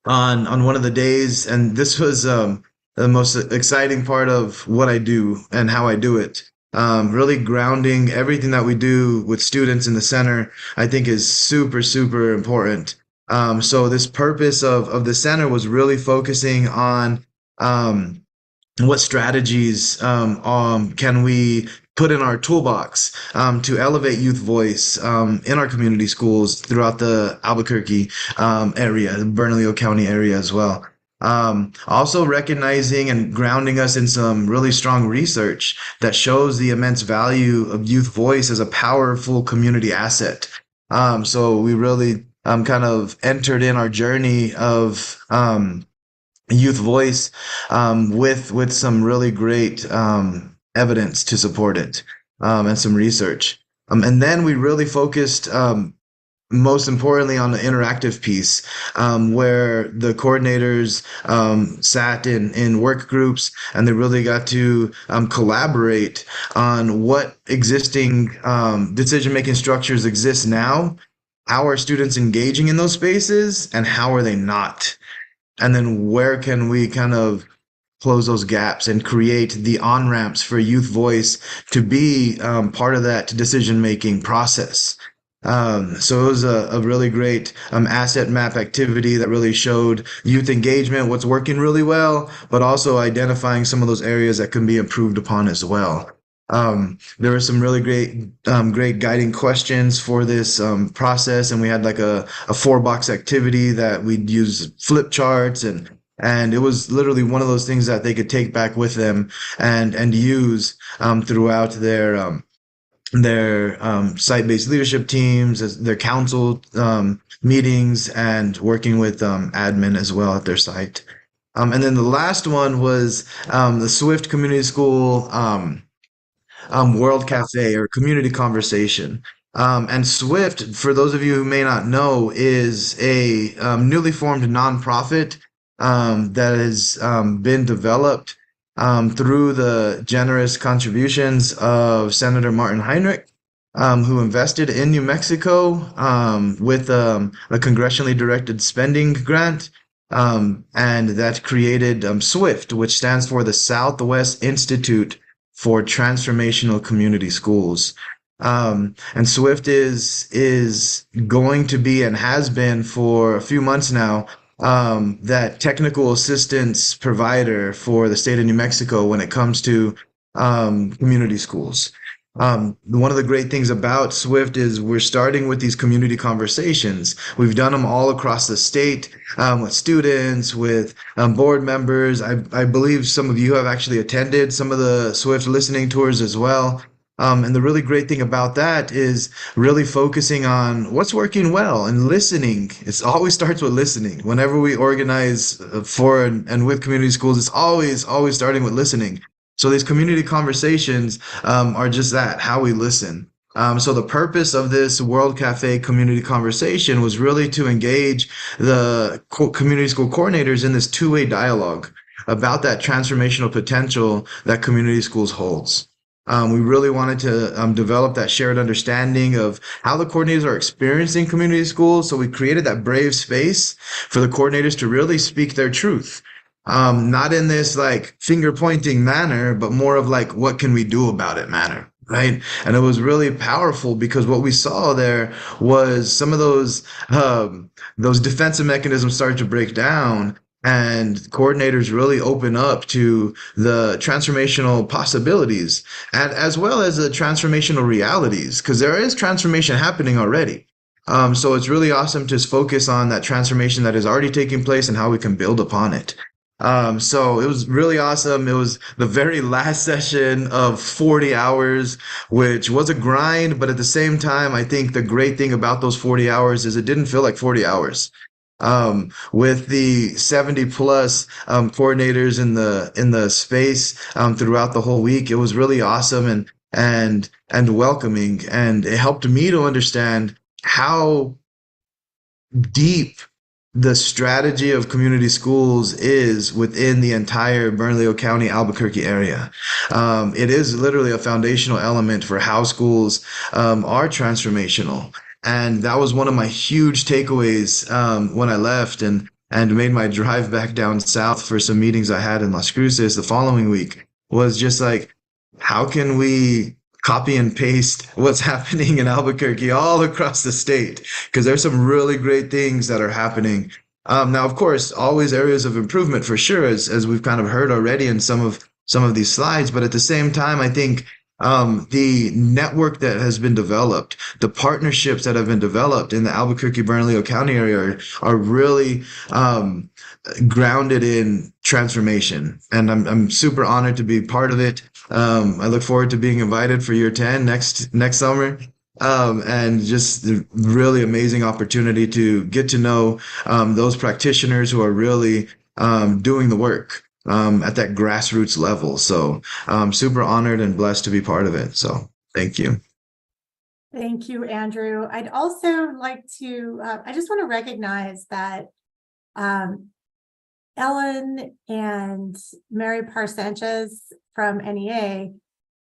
one of the days, and this was the most exciting part of what I do and how I do it. Really grounding everything that we do with students in the center, I think is super, super important. So this purpose of the center was really focusing on what strategies can we put in our toolbox to elevate youth voice in our community schools throughout the Albuquerque area, the Bernalillo County area as well. Also recognizing and grounding us in some really strong research that shows the immense value of youth voice as a powerful community asset. So we really kind of entered in our journey of youth voice with some really great evidence to support it and some research. And then we really focused most importantly on the interactive piece, where the coordinators sat in work groups and they really got to collaborate on what existing decision-making structures exist now, how are students engaging in those spaces, and how are they not? And then where can we kind of close those gaps and create the on-ramps for youth voice to be part of that decision-making process. So it was a really great asset map activity that really showed youth engagement, what's working really well, but also identifying some of those areas that can be improved upon as well. There were some really great guiding questions for this process, and we had like a 4-box activity that we'd use flip charts and it was literally one of those things that they could take back with them and use throughout their site-based leadership teams, their council meetings, and working with admin as well at their site. And then the last one was the Swift Community School World Cafe or Community Conversation. And Swift, for those of you who may not know, is a newly formed nonprofit that has been developed through the generous contributions of Senator Martin Heinrich, who invested in New Mexico with a congressionally directed spending grant. And that created SWIFT, which stands for the Southwest Institute for Transformational Community Schools. And SWIFT is going to be and has been for a few months now that technical assistance provider for the state of New Mexico when it comes to community schools. One of the great things about SWIFT is we're starting with these community conversations. We've done them all across the state with students, with board members. I believe some of you have actually attended some of the SWIFT listening tours as well. And the really great thing about that is really focusing on what's working well and listening. It always starts with listening. Whenever we organize for and with community schools, it's always starting with listening. So these community conversations are just that, how we listen. So the purpose of this World Cafe community conversation was really to engage the community school coordinators in this two-way dialogue about that transformational potential that community schools holds. We really wanted to develop that shared understanding of how the coordinators are experiencing community schools. So we created that brave space for the coordinators to really speak their truth. Not in this like finger pointing manner, but more of like, what can we do about it manner, right? And it was really powerful because what we saw there was some of those defensive mechanisms started to break down, and coordinators really open up to the transformational possibilities and as well as the transformational realities, because there is transformation happening already. So it's really awesome to focus on that transformation that is already taking place and how we can build upon it. So it was really awesome. It was the very last session of 40 hours, which was a grind, but at the same time, I think the great thing about those 40 hours is it didn't feel like 40 hours. With the 70 plus coordinators in the space throughout the whole week, it was really awesome and welcoming, and it helped me to understand how deep the strategy of community schools is within the entire Bernalillo County, Albuquerque area. It is literally a foundational element for how schools are transformational. And that was one of my huge takeaways when I left and made my drive back down south for some meetings I had in Las Cruces the following week, was just like, how can we copy and paste what's happening in Albuquerque all across the state? Because there's some really great things that are happening. Now, of course, always areas of improvement for sure, as we've kind of heard already in some of these slides. But at the same time, I think the network that has been developed, the partnerships that have been developed in the Albuquerque, Bernalillo County area are really grounded in transformation. And I'm super honored to be part of it. I look forward to being invited for year 10 next summer. And just the really amazing opportunity to get to know those practitioners who are really doing the work at that grassroots level. So I'm super honored and blessed to be part of it. So thank you. Thank you, Andrew. I'd also like to, I just want to recognize that Ellen and Mary Parr Sanchez from NEA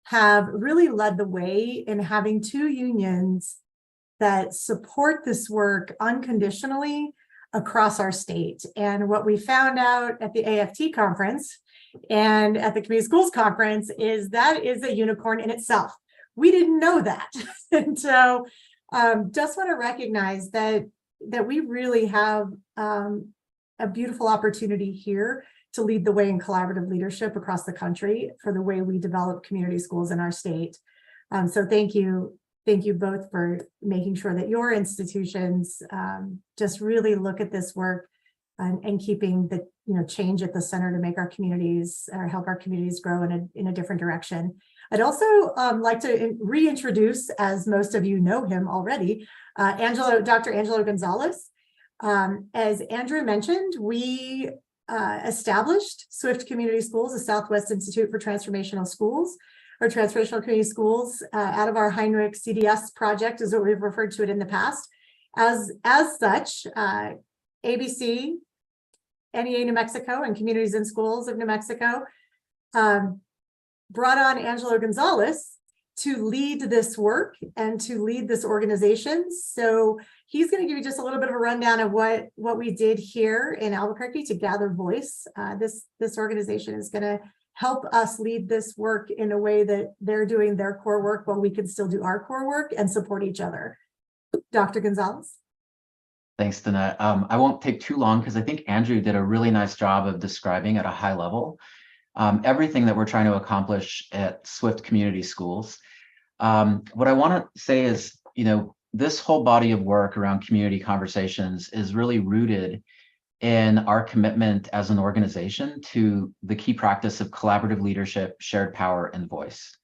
have really led the way in having two unions that support this work unconditionally across our state. And what we found out at the AFT conference and at the Community Schools Conference is that is a unicorn in itself. We didn't know that. And so just want to recognize that we really have a beautiful opportunity here to lead the way in collaborative leadership across the country for the way we develop community schools in our state. So thank you both for making sure that your institutions just really look at this work and keeping the change at the center to make our communities or help our communities grow in a different direction. I'd also like to reintroduce, as most of you know him already, Dr. Angelo Gonzalez. As Andrew mentioned, we established SWIFT Community Schools, the Southwest Institute for Transformational Schools, or Transformational Community Schools, out of our Heinrich CDS project, is what we've referred to it in the past. As such, ABC NEA New Mexico and Communities in Schools of New Mexico, brought on Angelo Gonzalez to lead this work and to lead this organization. So he's going to give you just a little bit of a rundown of what we did here in Albuquerque to gather voice. This organization is going to help us lead this work in a way that they're doing their core work while we can still do our core work and support each other. Dr. Gonzalez. Thanks, Danette. I won't take too long because I think Andrew did a really nice job of describing at a high level everything that we're trying to accomplish at Swift Community Schools. What I want to say is, this whole body of work around community conversations is really rooted in our commitment as an organization to the key practice of collaborative leadership, shared power, and voice.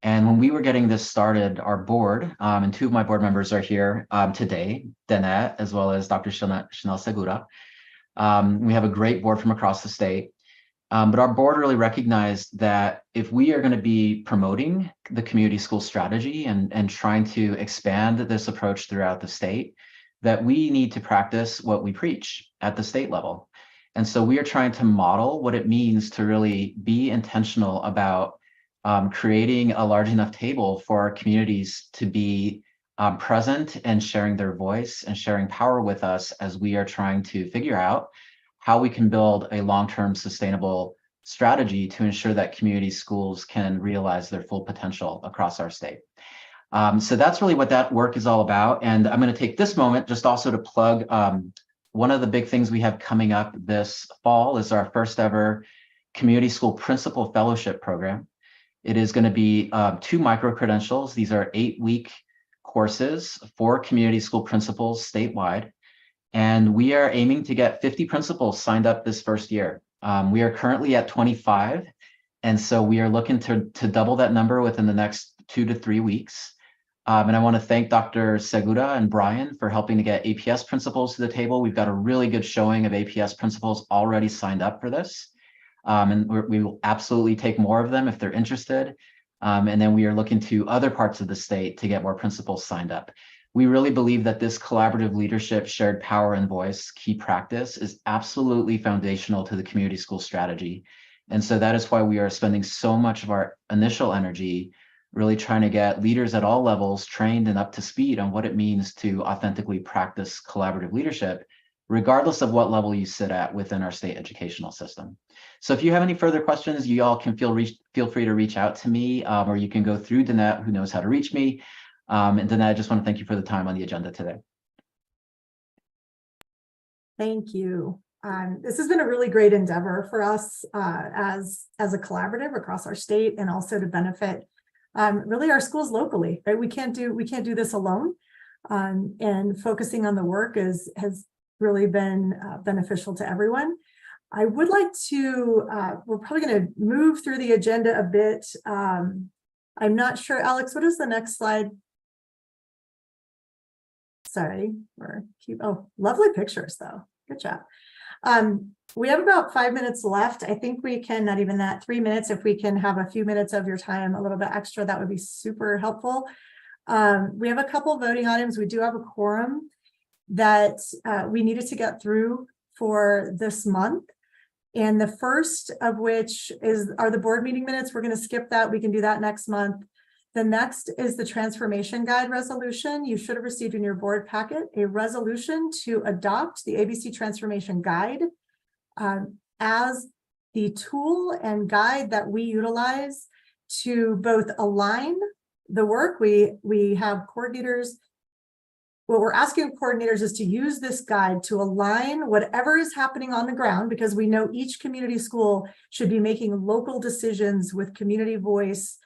And when we were getting this started, our board, and two of my board members are here today, Danette, as well as Dr. Chanel Segura. We have a great board from across the state. But our board really recognized that if we are going to be promoting the community school strategy and trying to expand this approach throughout the state, that we need to practice what we preach at the state level. And so we are trying to model what it means to really be intentional about creating a large enough table for our communities to be present and sharing their voice and sharing power with us as we are trying to figure out how we can build a long-term sustainable strategy to ensure that community schools can realize their full potential across our state. So that's really what that work is all about. And I'm going to take this moment just also to plug one of the big things we have coming up this fall is our first ever Community School Principal Fellowship Program. It is going to be 2 micro-credentials. These are 8-week courses for community school principals statewide. And we are aiming to get 50 principals signed up this first year. We are currently at 25. And so we are looking to double that number within the next 2 to 3 weeks. And I want to thank Dr. Segura and Brian for helping to get APS principals to the table. We've got a really good showing of APS principals already signed up for this. And we will absolutely take more of them if they're interested. And then we are looking to other parts of the state to get more principals signed up. We really believe that this collaborative leadership, shared power, and voice key practice is absolutely foundational to the community school strategy. And so that is why we are spending so much of our initial energy really trying to get leaders at all levels trained and up to speed on what it means to authentically practice collaborative leadership, regardless of what level you sit at within our state educational system. So if you have any further questions, you all can feel free to reach out to me, or you can go through Danette, who knows how to reach me. And Danette, I just want to thank you for the time on the agenda today. Thank you. This has been a really great endeavor for us as a collaborative across our state, and also to benefit really our schools locally. Right? We can't do this alone, and focusing on the work has really been beneficial to everyone. I would like to. We're probably going to move through the agenda a bit. I'm not sure, Alex. What is the next slide? Sorry, oh, lovely pictures though. Good job. We have about 5 minutes left. I think we can, not even that, 3 minutes. If we can have a few minutes of your time, a little bit extra, that would be super helpful. We have a couple voting items. We do have a quorum that we needed to get through for this month. And the first of which are the board meeting minutes. We're going to skip that. We can do that next month. The next is the transformation guide resolution. You should have received in your board packet a resolution to adopt the ABC transformation guide as the tool and guide that we utilize to both align the work. We have coordinators. What we're asking coordinators is to use this guide to align whatever is happening on the ground, because we know each community school should be making local decisions with community voice.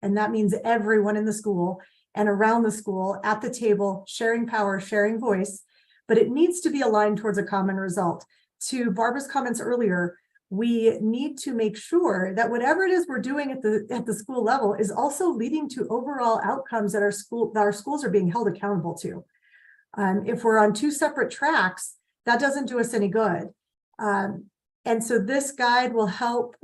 And that means everyone in the school and around the school at the table, sharing power, sharing voice, but it needs to be aligned towards a common result. To Barbara's comments earlier, we need to make sure that whatever it is we're doing at the school level is also leading to overall outcomes that our schools are being held accountable to. If we're on 2 separate tracks, that doesn't do us any good. And so this guide will help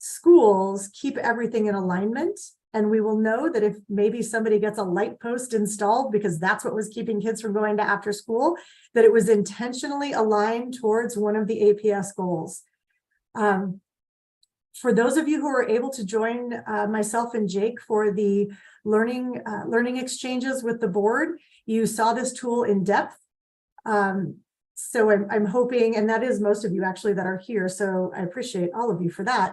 schools keep everything in alignment And we will know that if maybe somebody gets a light post installed because that's what was keeping kids from going to after school, that it was intentionally aligned towards one of the APS goals. For those of you who are able to join myself and Jake for the learning exchanges with the board, you saw this tool in depth. So I'm hoping, and that is most of you actually that are here, so I appreciate all of you for that.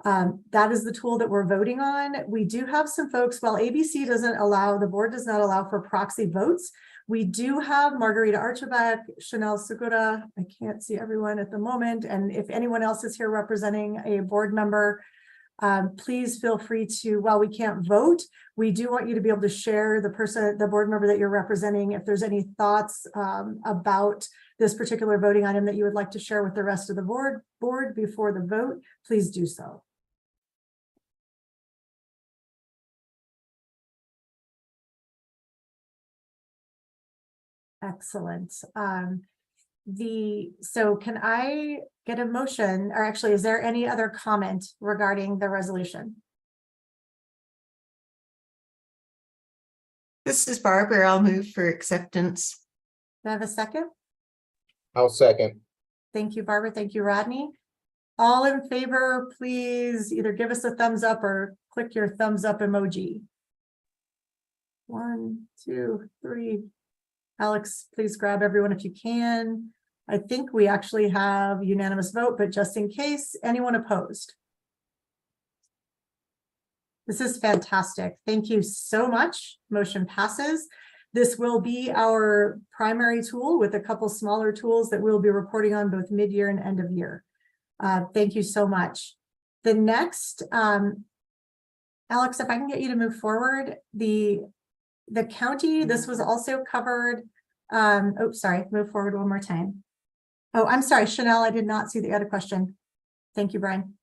That is the tool that we're voting on. We do have some folks, while ABC doesn't allow, the board does not allow for proxy votes. We do have Margarita Archibald, Chanel Segura. I can't see everyone at the moment. And if anyone else is here representing a board member, please feel free to, while we can't vote, we do want you to be able to share the board member that you're representing. If there's any thoughts about this particular voting item that you would like to share with the rest of the board before the vote, please do so. Excellent. So can I get a motion, or actually, is there any other comment regarding the resolution? This is Barbara. I'll move for acceptance. Do I have a second? I'll second. Thank you, Barbara. Thank you, Rodney. All in favor, please either give us a thumbs up or click your thumbs up emoji. 1, 2, 3. Alex, please grab everyone if you can. I think we actually have unanimous vote, but just in case, anyone opposed? This is fantastic. Thank you so much. Motion passes. This will be our primary tool with a couple smaller tools that we'll be reporting on both mid-year and end of year. Thank you so much. The next, Alex, if I can get you to move forward, the county, this was also covered. Oh, sorry, move forward one more time. Oh, I'm sorry, Chanel, I did not see the other question. Thank you, Brian.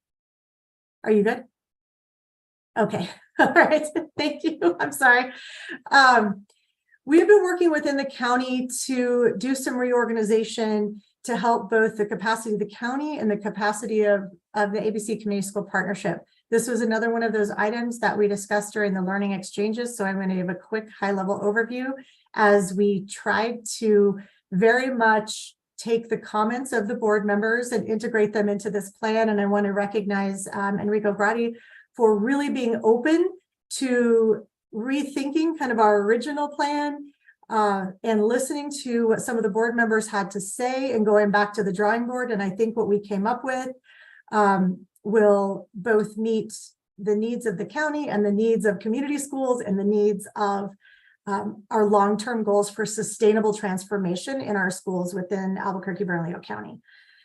Are you good? Okay, all right, thank you, I'm sorry. We have been working within the county to do some reorganization to help both the capacity of the county and the capacity of the ABC Community School Partnership. This was another one of those items that we discussed during the learning exchanges. So I'm going to give a quick high-level overview as we tried to very much take the comments of the board members and integrate them into this plan. And I want to recognize Enrico Gradi for really being open to rethinking kind of our original plan and listening to what some of the board members had to say and going back to the drawing board. And I think what we came up with will both meet the needs of the county and the needs of community schools and the needs of our long-term goals for sustainable transformation in our schools within Albuquerque-Bernalillo County.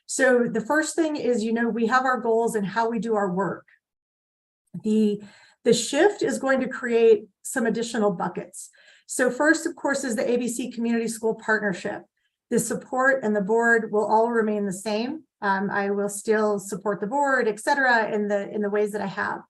So the first thing is, we have our goals and how we do our work. The shift is going to create some additional buckets. So first, of course, is the ABC Community School Partnership. The support and the board will all remain the same. I will still support the board, et cetera, in the ways that I have.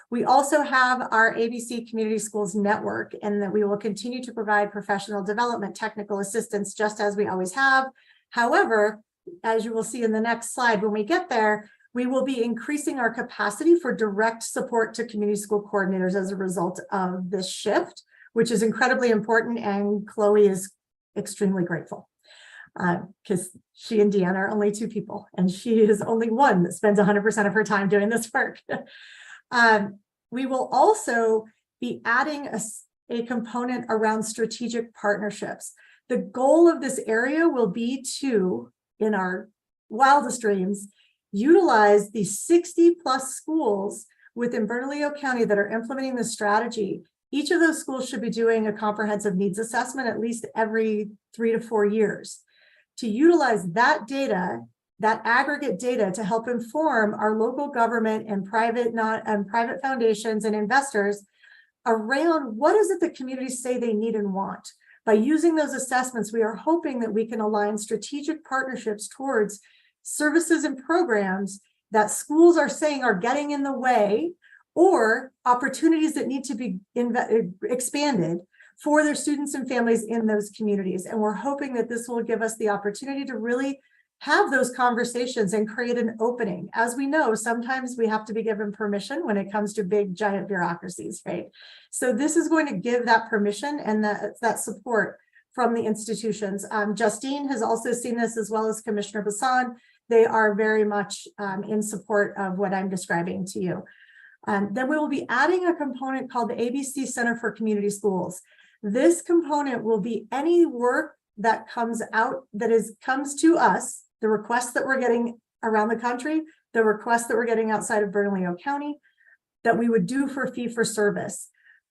We also have our ABC Community Schools Network, and that we will continue to provide professional development, technical assistance, just as we always have. However, as you will see in the next slide, when we get there, we will be increasing our capacity for direct support to community school coordinators as a result of this shift, which is incredibly important, and Chloe is extremely grateful because she and Deanna are only two people, and she is only one that spends 100% of her time doing this work. We will also be adding a component around strategic partnerships. The goal of this area will be to, in our wildest dreams, utilize the 60+ schools within Bernalillo County that are implementing this strategy. Each of those schools should be doing a comprehensive needs assessment at least every 3 to 4 years. To utilize that data, that aggregate data, to help inform our local government and private foundations and investors around what is it that communities say they need and want. By using those assessments, we are hoping that we can align strategic partnerships towards services and programs that schools are saying are getting in the way, or opportunities that need to be expanded for their students and families in those communities. And we're hoping that this will give us the opportunity to really have those conversations and create an opening. As we know, sometimes we have to be given permission when it comes to big giant bureaucracies, right? So this is going to give that permission and that support from the institutions. Justine has also seen this, as well as Commissioner Bassan. They are very much in support of what I'm describing to you. Then we will be adding a component called the ABC Center for Community Schools. This component will be any work that comes out, comes to us, the requests that we're getting around the country, the requests that we're getting outside of Bernalillo County, that we would do for fee for service.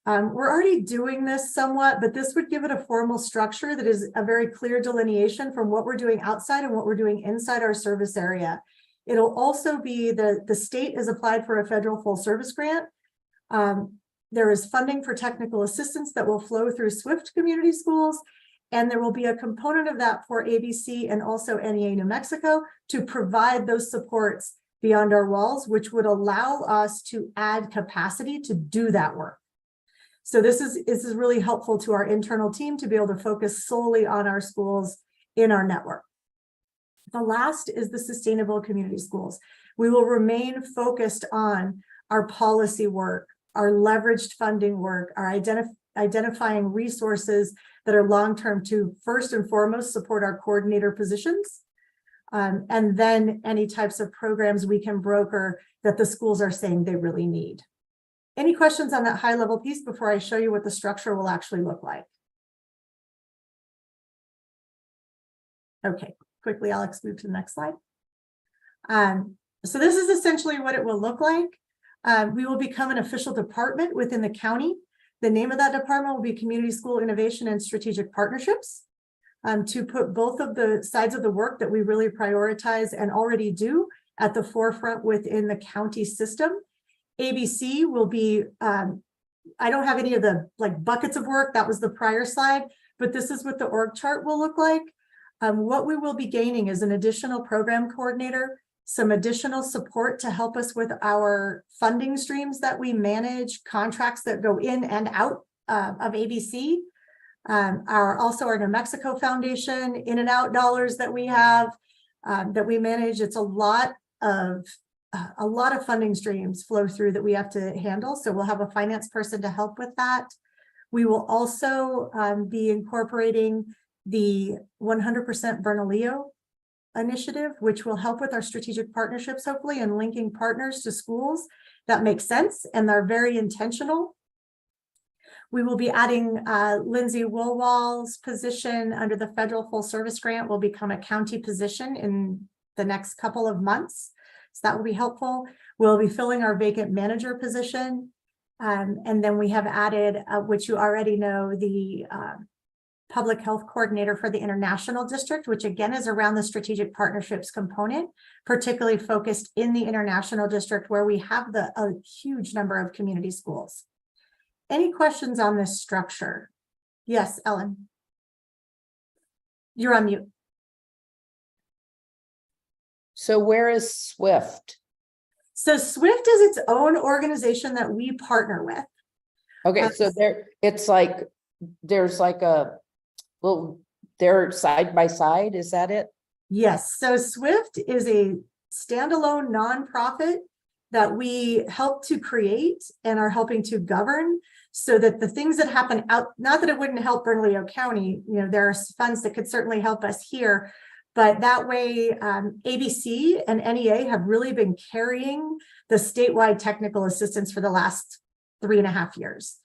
We're already doing this somewhat, but this would give it a formal structure that is a very clear delineation from what we're doing outside and what we're doing inside our service area. It'll also be the state has applied for a federal full service grant. There is funding for technical assistance that will flow through SWIFT Community Schools. And there will be a component of that for ABC and also NEA New Mexico to provide those supports beyond our walls, which would allow us to add capacity to do that work. So this is really helpful to our internal team to be able to focus solely on our schools in our network. The last is the sustainable community schools. We will remain focused on our policy work, our leveraged funding work, our identifying resources that are long-term to first and foremost support our coordinator positions. And then any types of programs we can broker that the schools are saying they really need. Any questions on that high level piece before I show you what the structure will actually look like? Okay, quickly, Alex, move to the next slide. So this is essentially what it will look like. We will become an official department within the county. The name of that department will be Community School Innovation and Strategic Partnerships, to put both of the sides of the work that we really prioritize and already do at the forefront within the county system. ABC will be, I don't have any of the buckets of work, that was the prior slide, but this is what the org chart will look like. What we will be gaining is an additional program coordinator, some additional support to help us with our funding streams that we manage, contracts that go in and out of ABC, also our New Mexico Foundation in and out dollars that we have, that we manage. It's a lot of funding streams flow through that we have to handle. So we'll have a finance person to help with that. We will also be incorporating the 100% Bernalillo initiative, which will help with our strategic partnerships, hopefully, and linking partners to schools that make sense and are very intentional. We will be adding Lindsay Woolwall's position under the federal full service grant will become a county position in the next couple of months. So that will be helpful. We'll be filling our vacant manager position. And then we have added, which you already know, the public health coordinator for the international district, which again is around the strategic partnerships component, particularly focused in the international district where we have a huge number of community schools. Any questions on this structure? Yes, Ellen. You're on mute. So where is SWIFT? So SWIFT is its own organization that we partner with. Okay, so there's like a, well, they're side by side, is that it? Yes, so SWIFT is a standalone nonprofit that we help to create and are helping to govern so that the things that happen out, not that it wouldn't help Bernalillo County, there are funds that could certainly help us here, but that way ABC and NEA have really been carrying the statewide technical assistance for the last 3.5 years.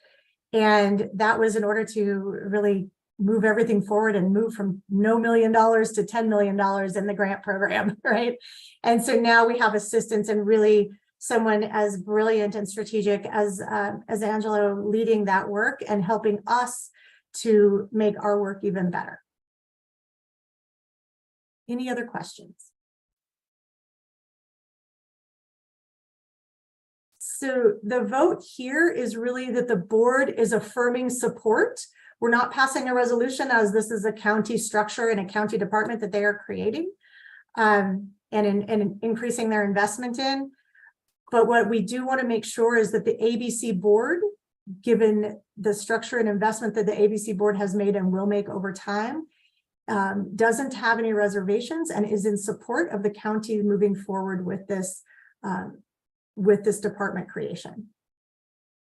And that was in order to really move everything forward and move from no $1 million to $10 million in the grant program, right? And so now we have assistance and really someone as brilliant and strategic as Angelo leading that work and helping us to make our work even better. Any other questions? So the vote here is really that the board is affirming support. We're not passing a resolution as this is a county structure and a county department that they are creating and increasing their investment in. But what we do want to make sure is that the ABC board, given the structure and investment that the ABC board has made and will make over time, doesn't have any reservations and is in support of the county moving forward with this department creation.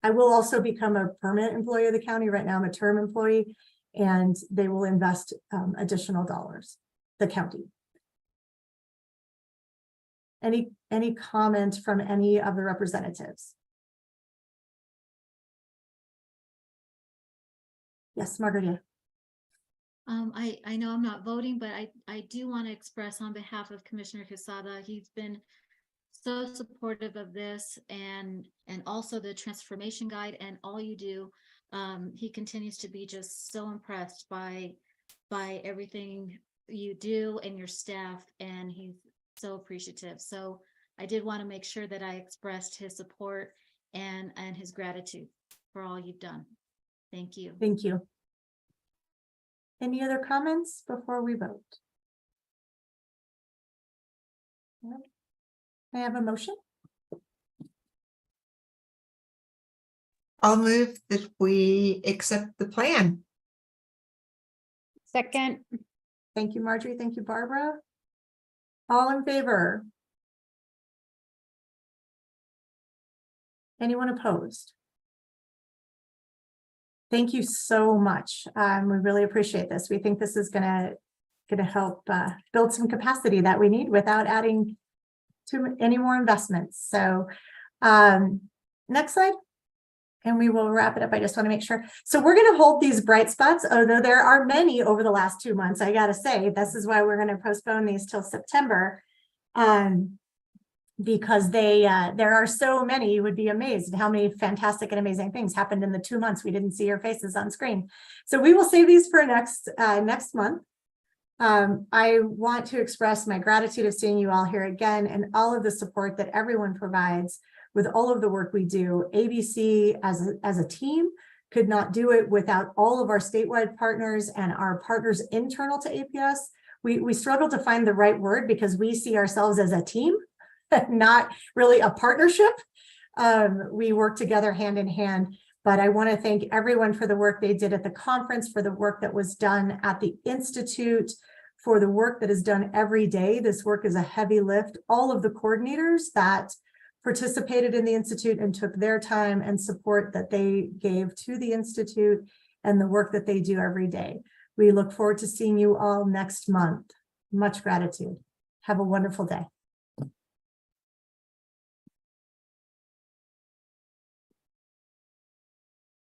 I will also become a permanent employee of the county. Right now, I'm a term employee, and they will invest additional dollars, the county. Any comment from any of the representatives? Yes, Margarita. I know I'm not voting, but I do want to express on behalf of Commissioner Quesada, he's been so supportive of this and also the transformation guide and all you do. He continues to be just so impressed by everything you do and your staff, and he's so appreciative. So I did want to make sure that I expressed his support and his gratitude for all you've done. Thank you. Thank you. Any other comments before we vote? May I have a motion? I'll move that we accept the plan. Second. Thank you, Marjorie. Thank you, Barbara. All in favor? Anyone opposed? Thank you so much. We really appreciate this. We think this is gonna help build some capacity that we need without adding any more investments. So next slide. And we will wrap it up. I just want to make sure. So we're going to hold these bright spots, although there are many over the last 2 months. I got to say, this is why we're going to postpone these till September. Because there are so many. You would be amazed at how many fantastic and amazing things happened in the 2 months we didn't see your faces on screen. So we will save these for next month. I want to express my gratitude of seeing you all here again and all of the support that everyone provides with all of the work we do. ABC as a team could not do it without all of our statewide partners and our partners internal to APS. We struggle to find the right word because we see ourselves as a team, not really a partnership. We work together hand in hand, but I want to thank everyone for the work they did at the conference, for the work that was done at the Institute, for the work that is done every day. This work is a heavy lift. All of the coordinators that participated in the Institute and took their time and support that they gave to the Institute and the work that they do every day. We look forward to seeing you all next month. Much gratitude. Have a wonderful day.